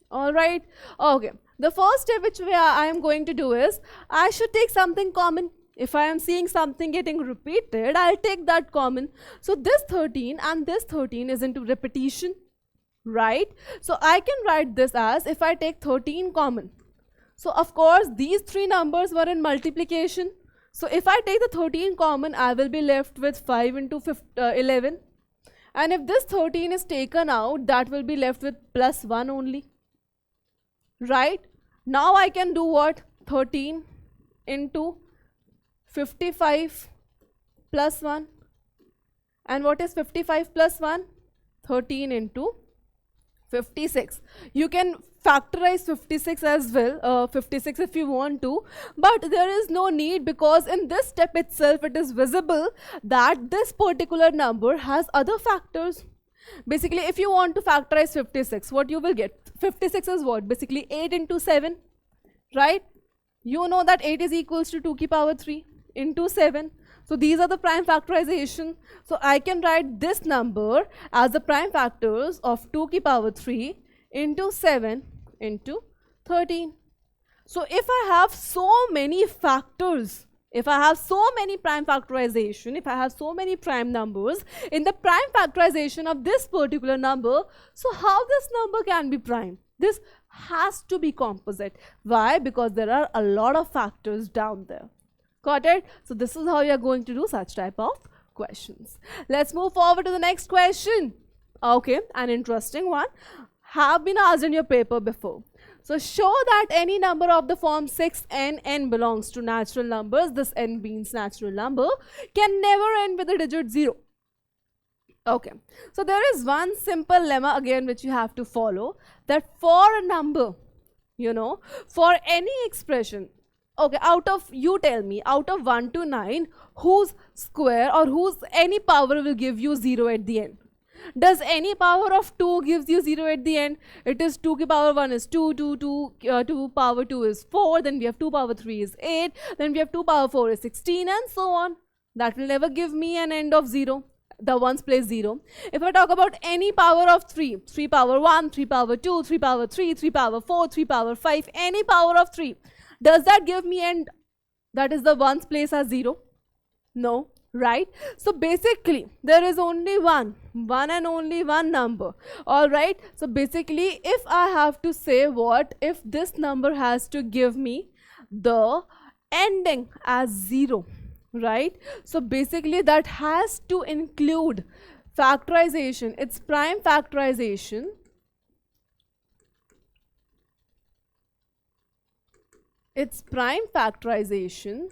All right. Okay. The first step which I am going to do is, I should take something common. If I am seeing something getting repeated, I'll take that common. So this 13 and this 13 is into repetition. Right? So I can write this as, if I take 13 common, so of course these three numbers were in multiplication. So if I take the 13 common, I will be left with 5 into 11. And if this 13 is taken out, that will be left with plus 1 only. Right? Now I can do what? 13 into 55 plus 1. And what is 55 plus 1? 13 into 56. You can factorize 56 as well, 56 if you want to, but there is no need, because in this step itself it is visible that this particular number has other factors. Basically, if you want to factorize 56, what you will get? 56 is what? Basically 8 into 7, right? You know that 8 is equals to 2 to the power 3 into 7. So these are the prime factorization. So I can write this number as the prime factors of 2 to the power 3 into 7 into 13. So if I have so many factors, if I have so many prime factorization, if I have so many prime numbers in the prime factorization of this particular number, so how this number can be prime? This has to be composite. Why? Because there are a lot of factors down there. Got it? So this is how you are going to do such type of questions. Let's move forward to the next question. Okay, an interesting one. Have been asked in your paper before. So show that any number of the form 6n, n belongs to natural numbers, this n means natural number, can never end with the digit 0. Okay, so there is one simple lemma again which you have to follow, that for a number, you know, for any expression, okay, you tell me, out of 1 to 9, whose square or whose any power will give you 0 at the end? Does any power of 2 gives you 0 at the end? It is 2 to the power 1 is 2, 2 power 2 is 4, then we have 2 power 3 is 8, then we have 2 power 4 is 16, and so on. That will never give me an end of 0. The ones place 0. If I talk about any power of 3, 3 power 1, 3 power 2, 3 power 3, 3 power 4, 3 power 5, any power of 3, does that give me end that is the ones place as 0? No, right? So basically there is only one and only one number. All right, so basically if I have to say what, if this number has to give me the ending as 0, right? So basically that has to include factorization, its prime factorization, its prime factorization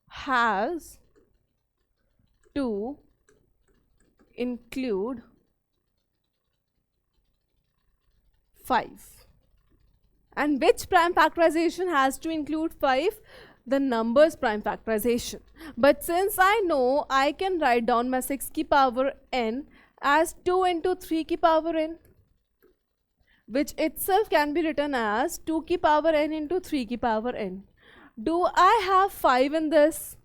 has to include 5. And which prime factorization has to include 5? The numbers prime factorization. But since I know I can write down my 6 to the power n as 2 into 3 की power n, which itself can be written as 2 की power n into 3 की power n. Do I have 5 in this?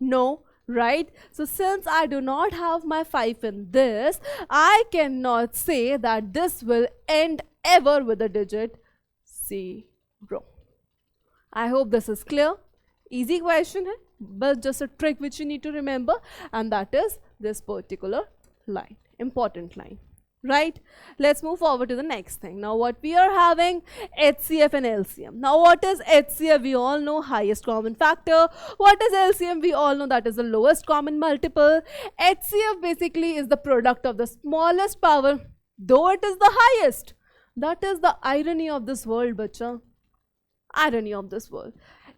No, right? So since I do not have my 5 in this, I cannot say that this will end ever with the digit 0. I hope this is clear. Easy question hai, but just a trick which you need to remember, and that is this particular line, important line. Right? Let's move forward to the next thing. Now what we are having, HCF and LCM. Now what is HCF? We all know, highest common factor. What is LCM? We all know that is the lowest common multiple. HCF basically is the product of the smallest power, though it is the highest. That is the irony of this world, bacha. Irony of this world.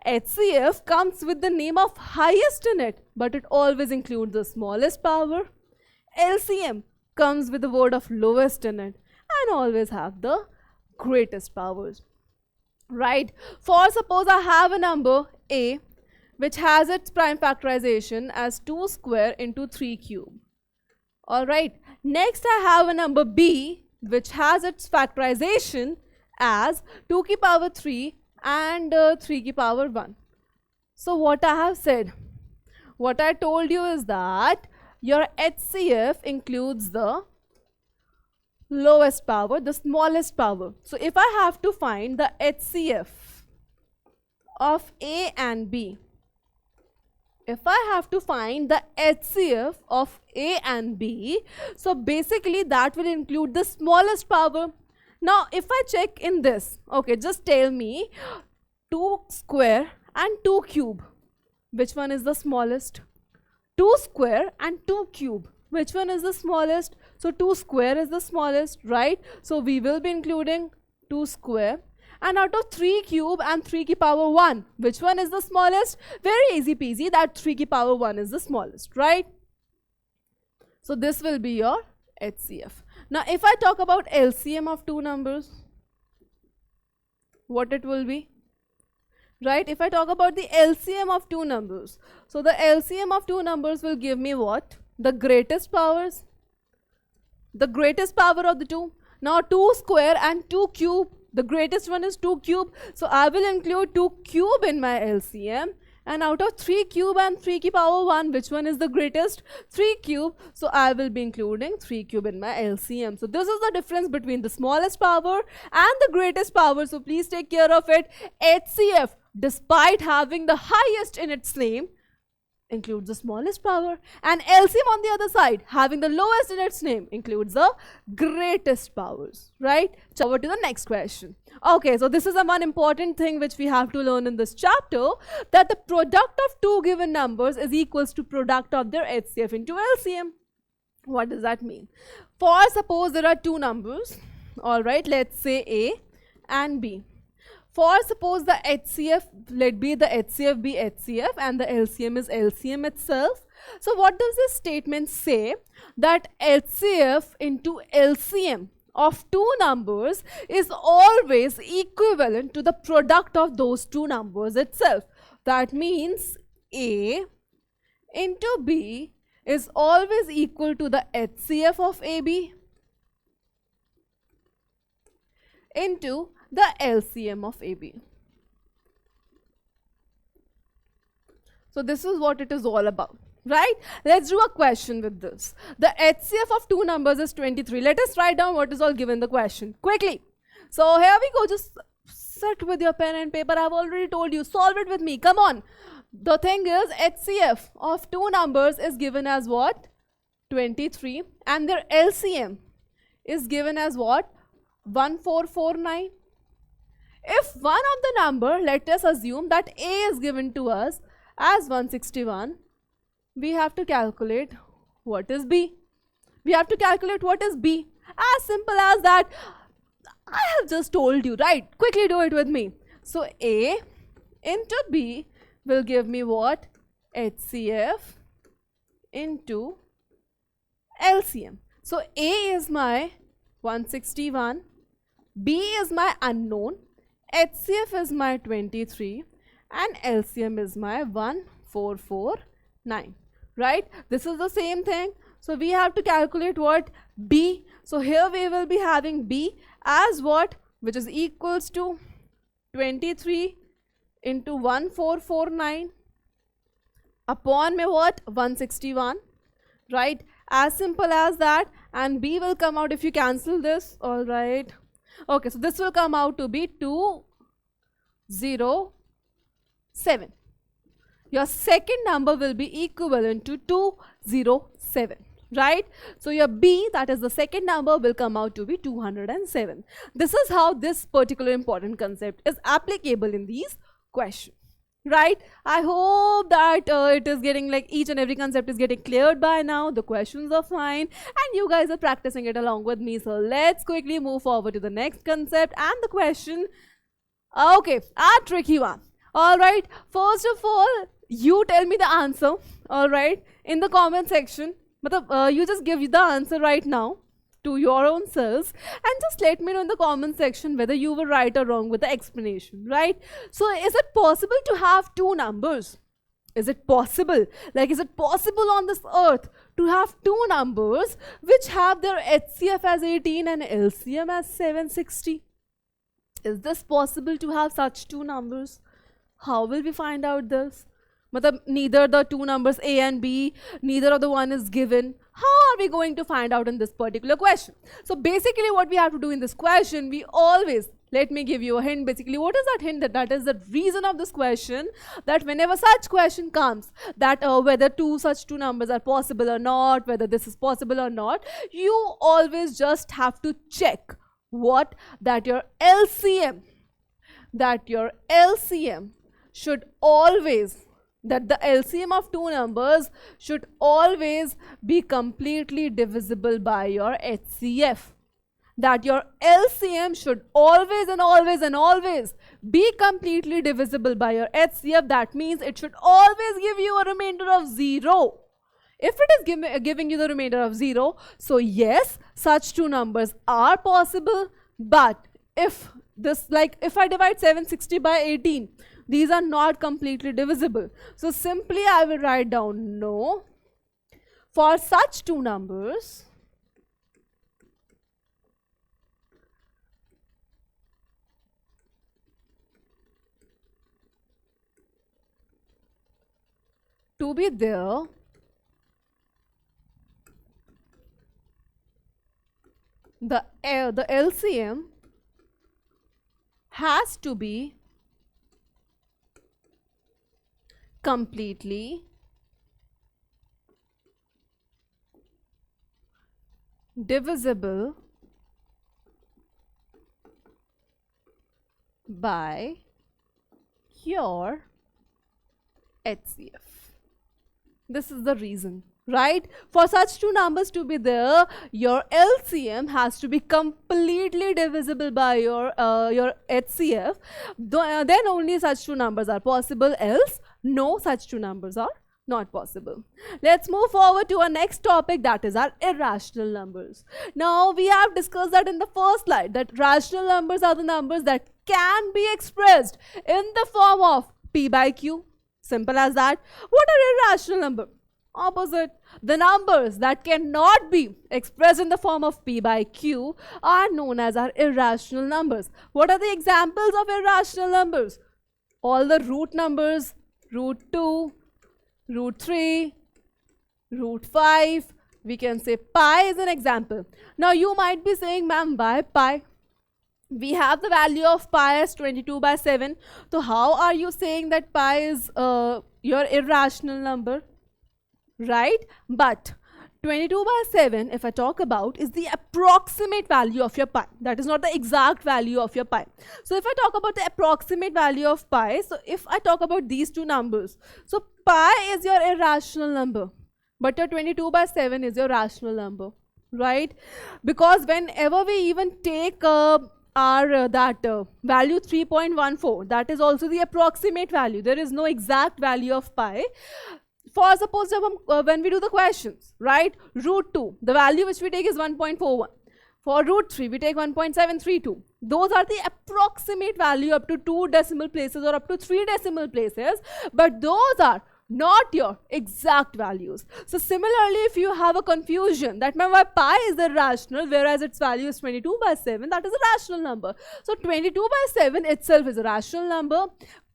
HCF comes with the name of highest in it, but it always includes the smallest power. LCM comes with the word of lowest in it and always have the greatest powers. Right? For suppose I have a number A which has its prime factorization as 2 square into 3 cube. Alright. Next I have a number B which has its factorization as 2 की power 3 and 3 की power 1. So what I have said, what I told you is that your HCF includes the lowest power, the smallest power. So if I have to find the HCF of A and B, if I have to find the HCF of A and B, so basically that will include the smallest power. Now if I check in this, okay, just tell me 2 square and 2 cube, which one is the smallest? 2 square and 2 cube, which one is the smallest? So 2 square is the smallest, right? So we will be including 2 square. And out of 3 cube and 3 की power 1, which one is the smallest? Very easy peasy, that 3 की power 1 is the smallest, right? So this will be your HCF. Now if I talk about LCM of two numbers, what it will be? Right, if I talk about the LCM of two numbers, so the LCM of two numbers will give me what? The greatest powers. The greatest power of the two. Now 2 square and 2 cube, the greatest one is 2 cube. So I will include 2 cube in my LCM. And out of 3 cube and 3 की power 1, which one is the greatest? 3 cube. So I will be including 3 cube in my LCM. So this is the difference between the smallest power and the greatest power. So please take care of it. HCF, despite having the highest in its name, includes the smallest power, and LCM on the other side, having the lowest in its name, includes the greatest powers, right? So over to the next question. Okay, so this is a one important thing which we have to learn in this chapter, that the product of two given numbers is equals to product of their HCF into LCM. What does that mean? For suppose there are two numbers, all right, let's say A and B. For suppose the HCF, let be the HCF be HCF and the LCM is LCM itself. So what does this statement say? That HCF into LCM of two numbers is always equivalent to the product of those two numbers itself. That means A into B is always equal to the HCF of AB into the LCM of AB. So this is what it is all about, right? Let's do a question with this. The HCF of two numbers is 23. Let us write down what is all given in the question quickly. So here we go. Just sit with your pen and paper. I've already told you. Solve it with me. Come on. The thing is, HCF of two numbers is given as what? 23. And their LCM is given as what? 1449. If one of the number, let us assume that A is given to us as 161, we have to calculate what is B. We have to calculate what is B. As simple as that. I have just told you, right? Quickly do it with me. So A into B will give me what? HCF into LCM. So A is my 161, B is my unknown, HCF is my 23 and LCM is my 1449, right? This is the same thing. So we have to calculate what? B. So here we will be having B as what? Which is equals to 23 into 1449 upon me what? 161, right? As simple as that. And B will come out if you cancel this, all right? Okay, so this will come out to be 207. Your second number will be equivalent to 207, right? So your B, that is the second number, will come out to be 207. This is how this particular important concept is applicable in these questions, right? I hope that it is getting, like, each and every concept is getting cleared by now. The questions are fine and you guys are practicing it along with me. So let's quickly move forward to the next concept and the question. Okay, a tricky one. All right, first of all, you tell me the answer, all right, in the comment section. But you just give the answer right now to your own selves and just let me know in the comment section whether you were right or wrong with the explanation, right? So is it possible to have two numbers? Is it possible? Like, is it possible on this earth to have two numbers which have their HCF as 18 and LCM as 760? Is this possible to have such two numbers? How will we find out this? Neither the two numbers A and B, neither of the one is given. How are we going to find out in this particular question? So basically what we have to do in this question, we always, let me give you a hint. Basically, what is that hint? That is the reason of this question, that whenever such question comes, that whether such two numbers are possible or not, whether this is possible or not, you always just have to check what? That your LCM should always, that the LCM of two numbers should always be completely divisible by your HCF. That your LCM should always and always and always be completely divisible by your HCF. That means it should always give you a remainder of 0. If it is giving you the remainder of 0, so yes, such two numbers are possible. But if this, like, if I divide 760 by 18, these are not completely divisible. So simply I will write down no. For such two numbers, to be there, the LCM has to be completely divisible by your HCF. This is the reason, right? For such two numbers to be there, your LCM has to be completely divisible by your HCF. Then only such two numbers are possible, else no, such two numbers are not possible. Let's move forward to our next topic, that is our irrational numbers. Now we have discussed that in the first slide, that rational numbers are the numbers that can be expressed in the form of P by Q. Simple as that. What are irrational numbers? Opposite. The numbers that cannot be expressed in the form of P by Q are known as our irrational numbers. What are the examples of irrational numbers? All the root numbers, root 2, root 3, root 5. We can say pi is an example. Now you might be saying, ma'am, why pi? We have the value of pi as 22 by 7. So how are you saying that pi is your irrational number? Right? But 22 by 7, if I talk about, is the approximate value of your pi. That is not the exact value of your pi. So if I talk about the approximate value of pi, so if I talk about these two numbers, so pi is your irrational number, but your 22 by 7 is your rational number, right? Because whenever we even take our value 3.14, that is also the approximate value. There is no exact value of pi. For suppose when we do the questions, right, root 2, the value which we take is 1.41. For root 3, we take 1.732. Those are the approximate value up to 2 decimal places or up to 3 decimal places, but those are not your exact values. So similarly, if you have a confusion that my pi is irrational, whereas its value is 22/7, that is a rational number. So 22/7 itself is a rational number.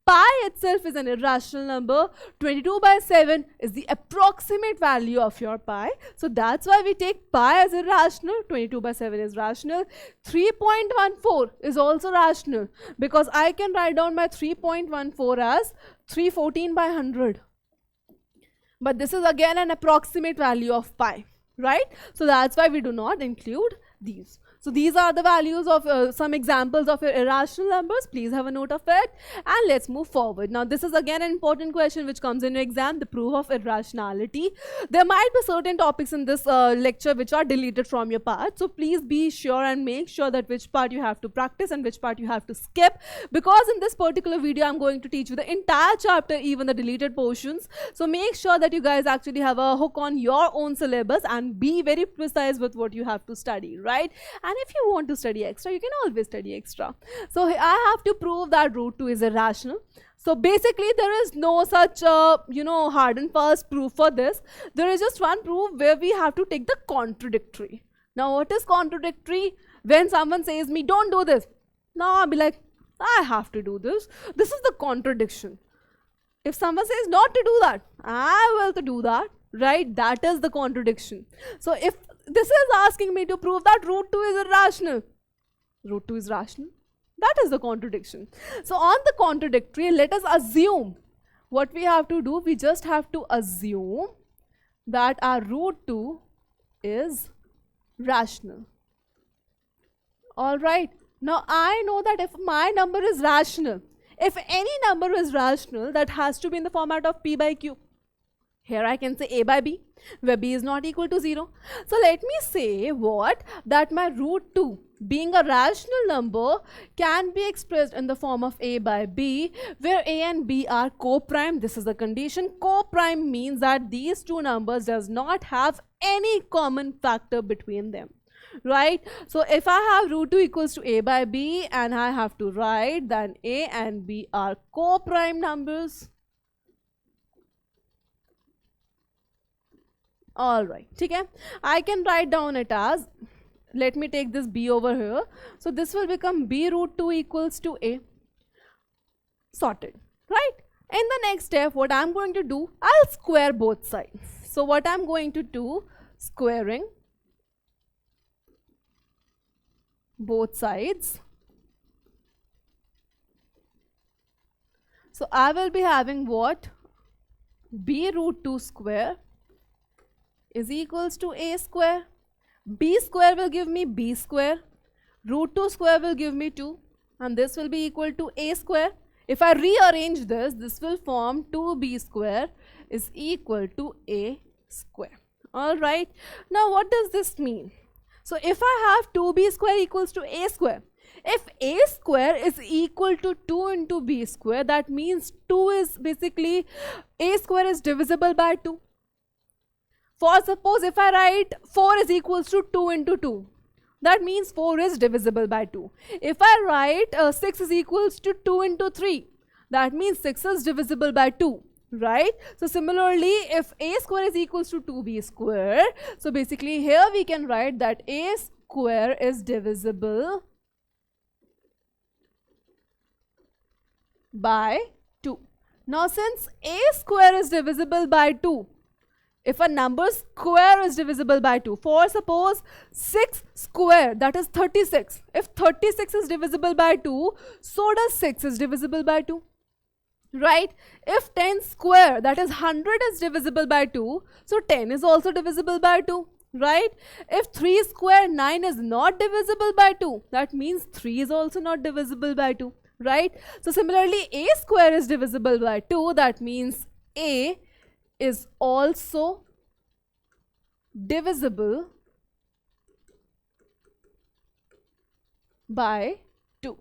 Pi itself is an irrational number. 22/7 is the approximate value of your pi. So that's why we take pi as irrational. 22/7 is rational. 3.14 is also rational because I can write down my 3.14 as 314/100. But this is again an approximate value of pi, right? So that's why we do not include these. So these are the values of some examples of your irrational numbers. Please have a note of it. And let's move forward. Now this is again an important question which comes in your exam, the proof of irrationality. There might be certain topics in this lecture which are deleted from your part. So please be sure and make sure that which part you have to practice and which part you have to skip. Because in this particular video, I'm going to teach you the entire chapter, even the deleted portions. So make sure that you guys actually have a hook on your own syllabus and be very precise with what you have to study, right? And if you want to study extra, you can always study extra. So I have to prove that root 2 is irrational. So basically there is no such hard and fast proof for this. There is just one proof where we have to take the contradictory. Now what is contradictory? When someone says me, don't do this. Now I'll be like, I have to do this. This is the contradiction. If someone says not to do that, I will to do that, right? That is the contradiction. So if this is asking me to prove that root 2 is irrational. Root 2 is rational. That is the contradiction. So on the contradictory, let us assume what we have to do. We just have to assume that our root 2 is rational. Alright. Now I know that if my number is rational, if any number is rational, that has to be in the format of p by q. Here I can say a by b, where b is not equal to 0. So let me say what? That my root 2, being a rational number, can be expressed in the form of a by b, where a and b are co-prime. This is the condition. Co-prime means that these two numbers does not have any common factor between them, right? So if I have root 2 equals to a by b and I have to write, then a and b are co-prime numbers. Alright, okay. I can write down it as, let me take this b over here. So this will become b root 2 equals to a. Sorted, right? In the next step, what I'm going to do, I'll square both sides. So what I'm going to do, squaring both sides. So I will be having what? B root 2 square is equals to a square. B square will give me b square. Root 2 square will give me 2. And this will be equal to a square. If I rearrange this, this will form 2b square is equal to a square. Alright. Now what does this mean? So if I have 2b square equals to a square, if a square is equal to 2 into b square, that means 2 is basically, a square is divisible by 2. For suppose if I write 4 is equals to 2 into 2, that means 4 is divisible by 2. If I write 6 is equals to 2 into 3, that means 6 is divisible by 2, right? So similarly, if a square is equals to 2b square, so basically here we can write that a square is divisible by 2. Now since a square is divisible by 2, if a number square is divisible by 2, for suppose 6 square, that is 36. If 36 is divisible by 2, so does 6 is divisible by 2. Right? If 10 square, that is 100 is divisible by 2, so 10 is also divisible by 2. Right? If 3 square 9 is not divisible by 2, that means 3 is also not divisible by 2. Right? So similarly, a square is divisible by 2, that means a is also divisible by 2.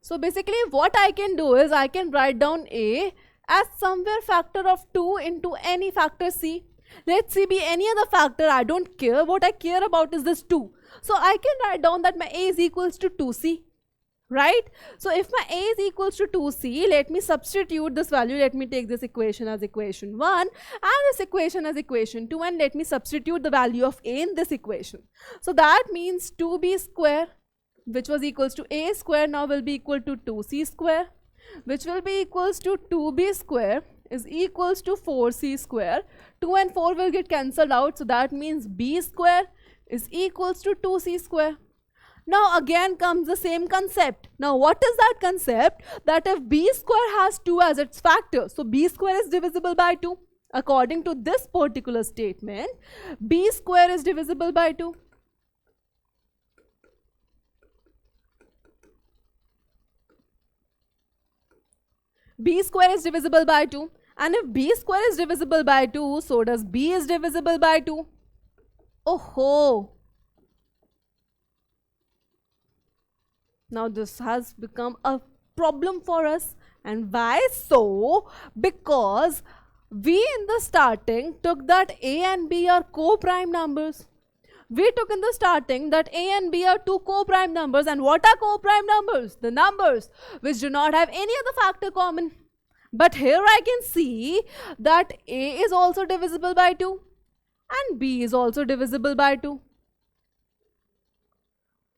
So basically what I can do is I can write down a as somewhere factor of 2 into any factor c. Let c be any other factor, I don't care. What I care about is this 2. So I can write down that my a is equals to 2c. right? So if my a is equals to 2c, let me substitute this value. Let me take this equation as equation 1 and this equation as equation 2, and let me substitute the value of a in this equation. So that means 2b square, which was equals to a square, now will be equal to 2c square, which will be equals to 2b square is equals to 4c square. 2 and 4 will get cancelled out, so that means b square is equals to 2c square. Now again comes the same concept. Now what is that concept? That if b square has 2 as its factor, so b square is divisible by 2. According to this particular statement, b square is divisible by 2. B square is divisible by 2. And if b square is divisible by 2, so does b is divisible by 2. Oh ho! Now this has become a problem for us. And why so? Because we in the starting took that a and b are co-prime numbers. We took in the starting that a and b are two co-prime numbers. And what are co-prime numbers? The numbers which do not have any other factor common. But here I can see that a is also divisible by 2 and b is also divisible by 2.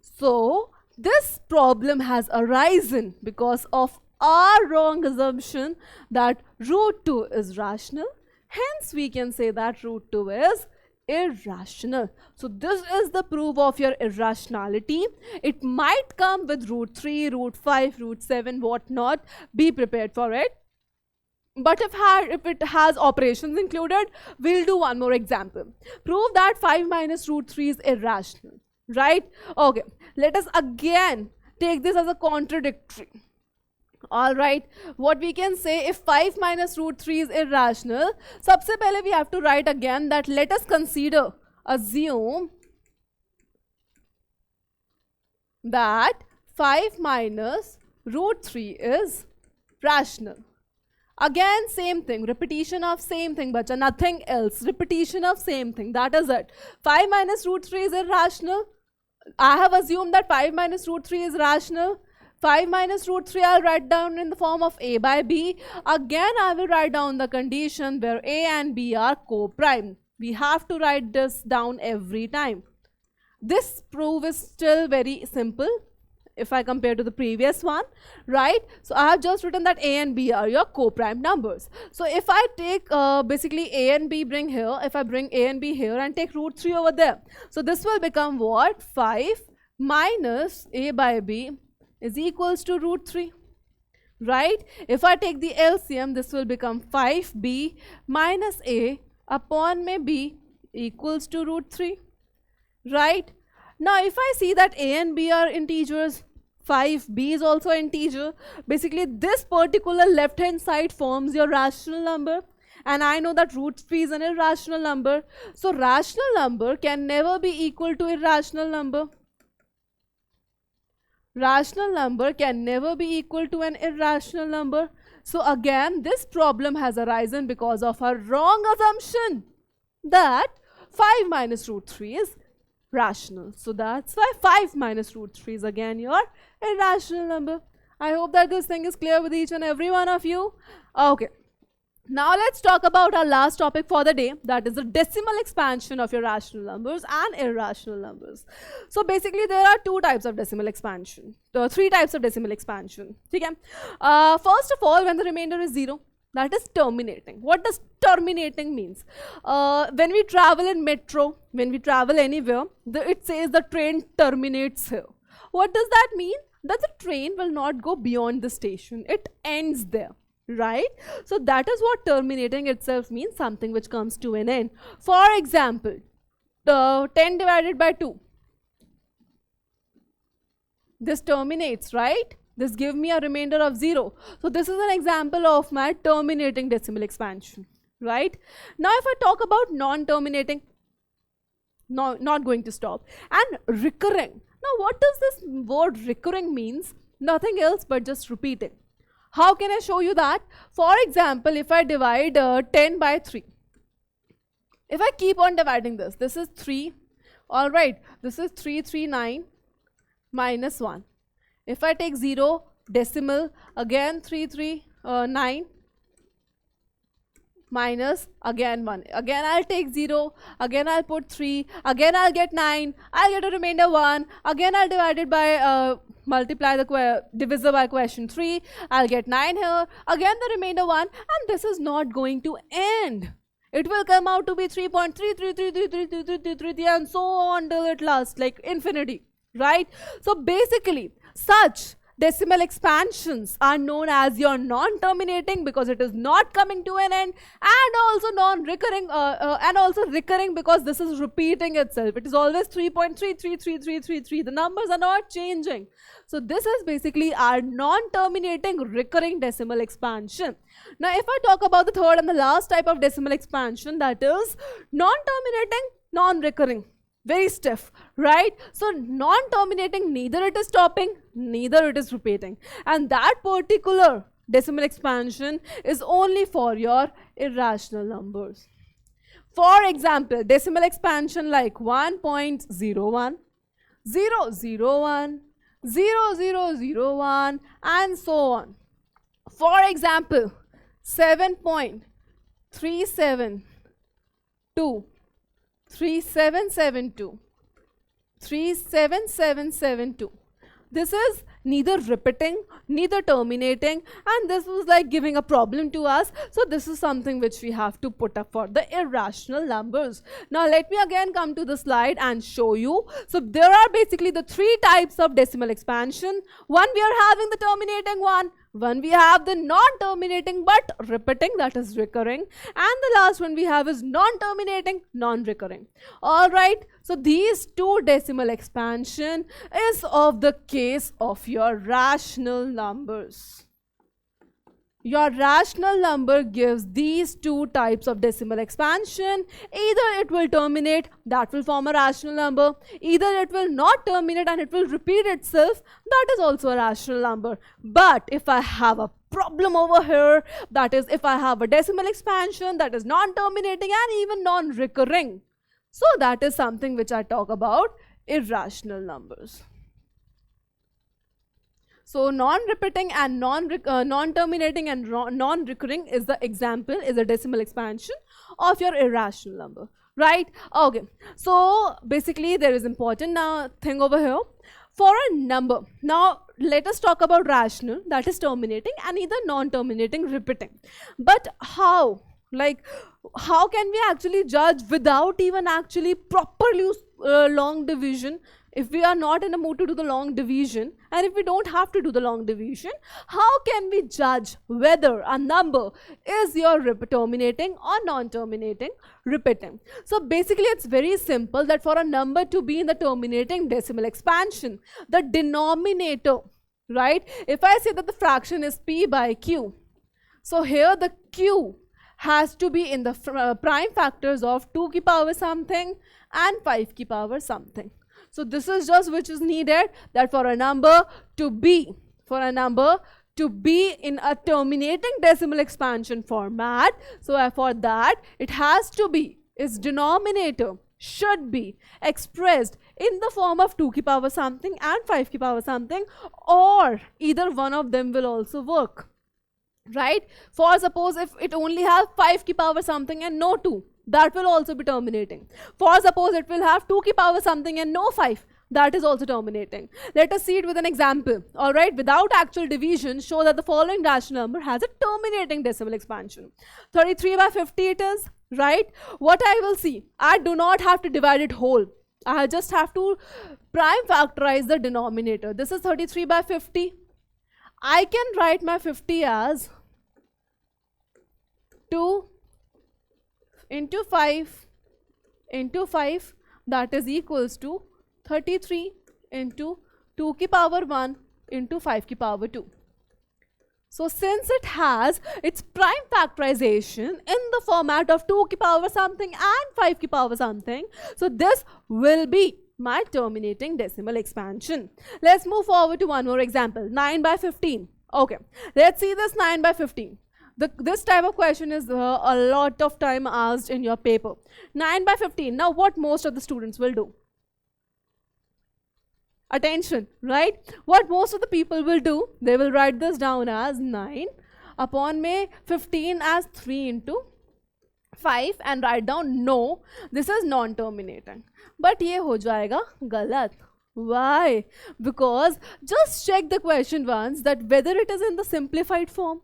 So this problem has arisen because of our wrong assumption that root 2 is rational. Hence we can say that root 2 is irrational. So this is the proof of your irrationality. It might come with root 3, root 5, root 7, whatnot. Be prepared for it. But if it has operations included, we'll do one more example. Prove that 5 minus root 3 is irrational. Right? Okay. Let us again take this as a contradictory. Alright. What we can say, if 5 minus root 3 is irrational, सबसे पहले we have to write again that let us assume that 5 minus root 3 is rational. Again, same thing, repetition of same thing, bacha, nothing else, repetition of same thing, that is it. 5 minus root 3 is irrational. I have assumed that 5 minus root 3 is rational. 5 minus root 3 I'll write down in the form of a by b. Again, I will write down the condition where a and b are co-prime. We have to write this down every time. This proof is still very simple if I compare to the previous one, right? So I have just written that a and b are your co-prime numbers. So if I take basically a and b bring here, if I bring a and b here and take root 3 over there, so this will become what? 5 minus a by b is equals to root 3, right? If I take the LCM, this will become 5b minus a upon may b equals to root 3, right? Now if I see that a and b are integers, 5b is also integer, basically this particular left hand side forms your rational number, and I know that root 3 is an irrational number. So rational number can never be equal to irrational number. Rational number can never be equal to an irrational number. So again, this problem has arisen because of a wrong assumption that 5 minus root 3 is rational. So that's why 5 minus root 3 is again your irrational number. I hope that this thing is clear with each and every one of you. Okay. Now let's talk about our last topic for the day, that is the decimal expansion of your rational numbers and irrational numbers. So basically there are three types of decimal expansion. Okay? First of all, when the remainder is 0, that is terminating. What does terminating means? When we travel in metro, when we travel anywhere, it says the train terminates here. What does that mean? That the train will not go beyond the station. It ends there. Right? So that is what terminating itself means, something which comes to an end. For example, 10 divided by 2. This terminates, right? This gives me a remainder of 0. So this is an example of my terminating decimal expansion, right? Now if I talk about non-terminating, no, not going to stop, and recurring. Now what does this word recurring means? Nothing else but just repeating. How can I show you that? For example, if I divide 10 by 3. If I keep on dividing this, this is 3. Alright, this is 339 minus 1. If I take 0, decimal, again 339, minus, again 1. Again I'll take 0, again I'll put 3, again I'll get 9, I'll get a remainder 1, again I'll divide it by, multiply the divisor by question 3, I'll get 9 here, again the remainder 1, and this is not going to end. It will come out to be 3.3333333 and so on till it lasts like infinity, right? So basically, such decimal expansions are known as your non-terminating because it is not coming to an end, and also non-recurring and also recurring because this is repeating itself. It is always 3.33333. The numbers are not changing. So this is basically our non-terminating recurring decimal expansion. Now if I talk about the third and the last type of decimal expansion, that is non-terminating, non-recurring. Very stiff, right? So non-terminating, neither it is stopping, neither it is repeating, and that particular decimal expansion is only for your irrational numbers. For example, decimal expansion like 1.01, 001, 0001, and so on. For example, 7.372, 3772, 37772. This is neither repeating, neither terminating, and this was like giving a problem to us. So this is something which we have to put up for the irrational numbers. Now let me again come to the slide and show you. So there are basically the three types of decimal expansion. One, we are having the terminating one. One, we have the non-terminating but repeating, that is recurring, and the last one we have is non-terminating, non-recurring. Alright, so these two decimal expansion is of the case of your rational numbers. Your rational number gives these two types of decimal expansion. Either it will terminate, that will form a rational number. Either it will not terminate and it will repeat itself, that is also a rational number. But if I have a problem over here, that is if I have a decimal expansion that is non-terminating and even non-recurring, so that is something which I talk about irrational numbers. So non-repeating and non-terminating and non-recurring is the example, is a decimal expansion of your irrational number, right? Okay, so basically there is important thing over here. For a number, now let us talk about rational, that is terminating, and either non-terminating, repeating. But how? Like, how can we actually judge without even actually properly long division? If we are not in a mood to do the long division, and if we don't have to do the long division, how can we judge whether a number is your terminating or non-terminating, repeating? So basically it's very simple that for a number to be in the terminating decimal expansion, the denominator, right? If I say that the fraction is p by q, so here the q has to be in the prime factors of 2 ki power something and 5 ki power something. So this is just which is needed, that for a number to be in a terminating decimal expansion format, so for that it has to be, its denominator should be expressed in the form of 2 ki power something and 5 ki power something, or either one of them will also work, right? For suppose if it only have 5 ki power something and no 2, that will also be terminating. For suppose it will have 2 ki power something and no 5, that is also terminating. Let us see it with an example. Alright, without actual division, show that the following rational number has a terminating decimal expansion. 33 by 50 it is, right? What I will see, I do not have to divide it whole. I just have to prime factorize the denominator. This is 33 by 50. I can write my 50 as 2 into 5 into 5, that is equals to 33 into 2 ki power 1 into 5 ki power 2. So since it has its prime factorization in the format of 2 ki power something and 5 ki power something, so this will be my terminating decimal expansion. Let's move forward to one more example, 9 by 15. Okay, let's see this 9 by 15. This type of question is a lot of time asked in your paper. 9 by 15. Now what most of the students will do? Attention, right? What most of the people will do, they will write this down as 9 upon में 15 as 3 into 5 and write down no, this is non-terminating. But ये हो जाएगा गलत. Why? Because just check the question once that whether it is in the simplified form.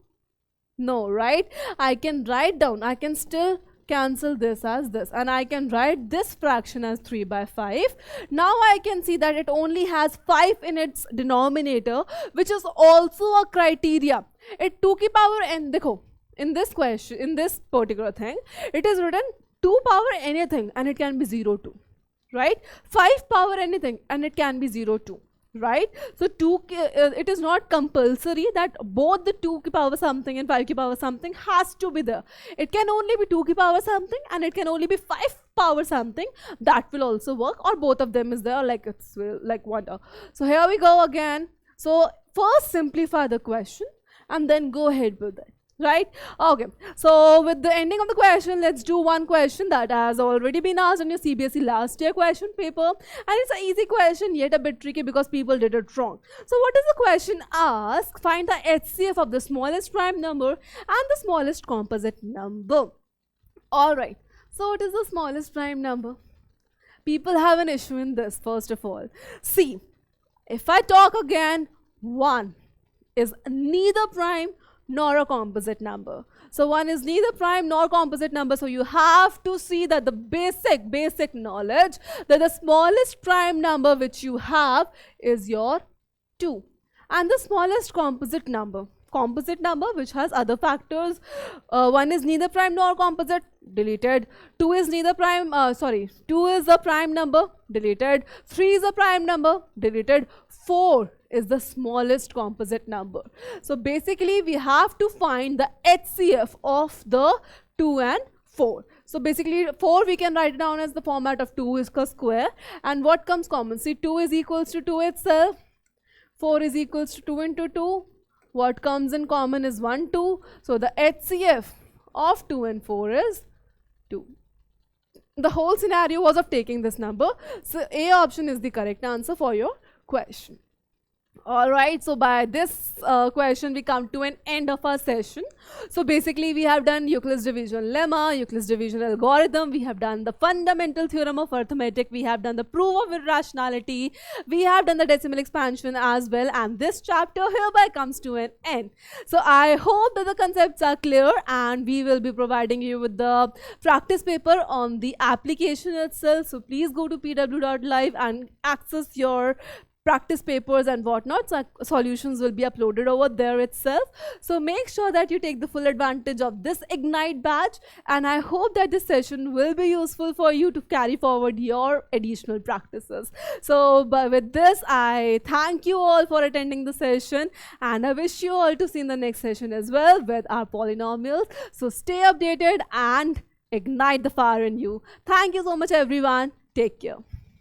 No, right? I can write down, I can still cancel this as this, and I can write this fraction as 3 by 5. Now I can see that it only has 5 in its denominator, which is also a criteria. It 2 की power n, देखो, in this question, in this particular thing, it is written 2 power anything and it can be 0, 2, right? 5 power anything and it can be 0, 2. Right? So it is not compulsory that both the 2 की power something and 5 की power something has to be there. It can only be 2 की power something and it can only be 5 power something. That will also work, or both of them is there, like it's like wonder. So here we go again. So first simplify the question and then go ahead with it. Right? Okay. So with the ending of the question, let's do one question that has already been asked in your CBSE last year question paper. And it's an easy question, yet a bit tricky because people did it wrong. So what does the question ask? Find the HCF of the smallest prime number and the smallest composite number. Alright. So what is the smallest prime number? People have an issue in this, first of all. See, if I talk again, 1 is neither prime nor a composite number. So 1 is neither prime nor composite number. So you have to see that the basic knowledge that the smallest prime number which you have is your 2. And the smallest composite number which has other factors, 1 is neither prime nor composite, deleted. 2 is neither prime, 2 is a prime number, deleted. 3 is a prime number, deleted. 4 is the smallest composite number. So basically we have to find the HCF of the 2 and 4. So basically 4 we can write it down as the format of 2 is square, and what comes common? See, 2 is equals to 2 itself, 4 is equals to 2 into 2. What comes in common is 1, 2. So the HCF of 2 and 4 is 2. The whole scenario was of taking this number. So A option is the correct answer for your question. Alright, so by this question we come to an end of our session. So basically we have done Euclid's division lemma, Euclid's division algorithm, we have done the fundamental theorem of arithmetic, we have done the proof of irrationality, we have done the decimal expansion as well, and this chapter hereby comes to an end. So I hope that the concepts are clear, and we will be providing you with the practice paper on the application itself. So please go to pw.live and access your practice papers and whatnot. So solutions will be uploaded over there itself. So make sure that you take the full advantage of this Ignite batch, and I hope that this session will be useful for you to carry forward your additional practices. So with this, I thank you all for attending the session, and I wish you all to see in the next session as well with our polynomials. So stay updated and ignite the fire in you. Thank you so much everyone. Take care.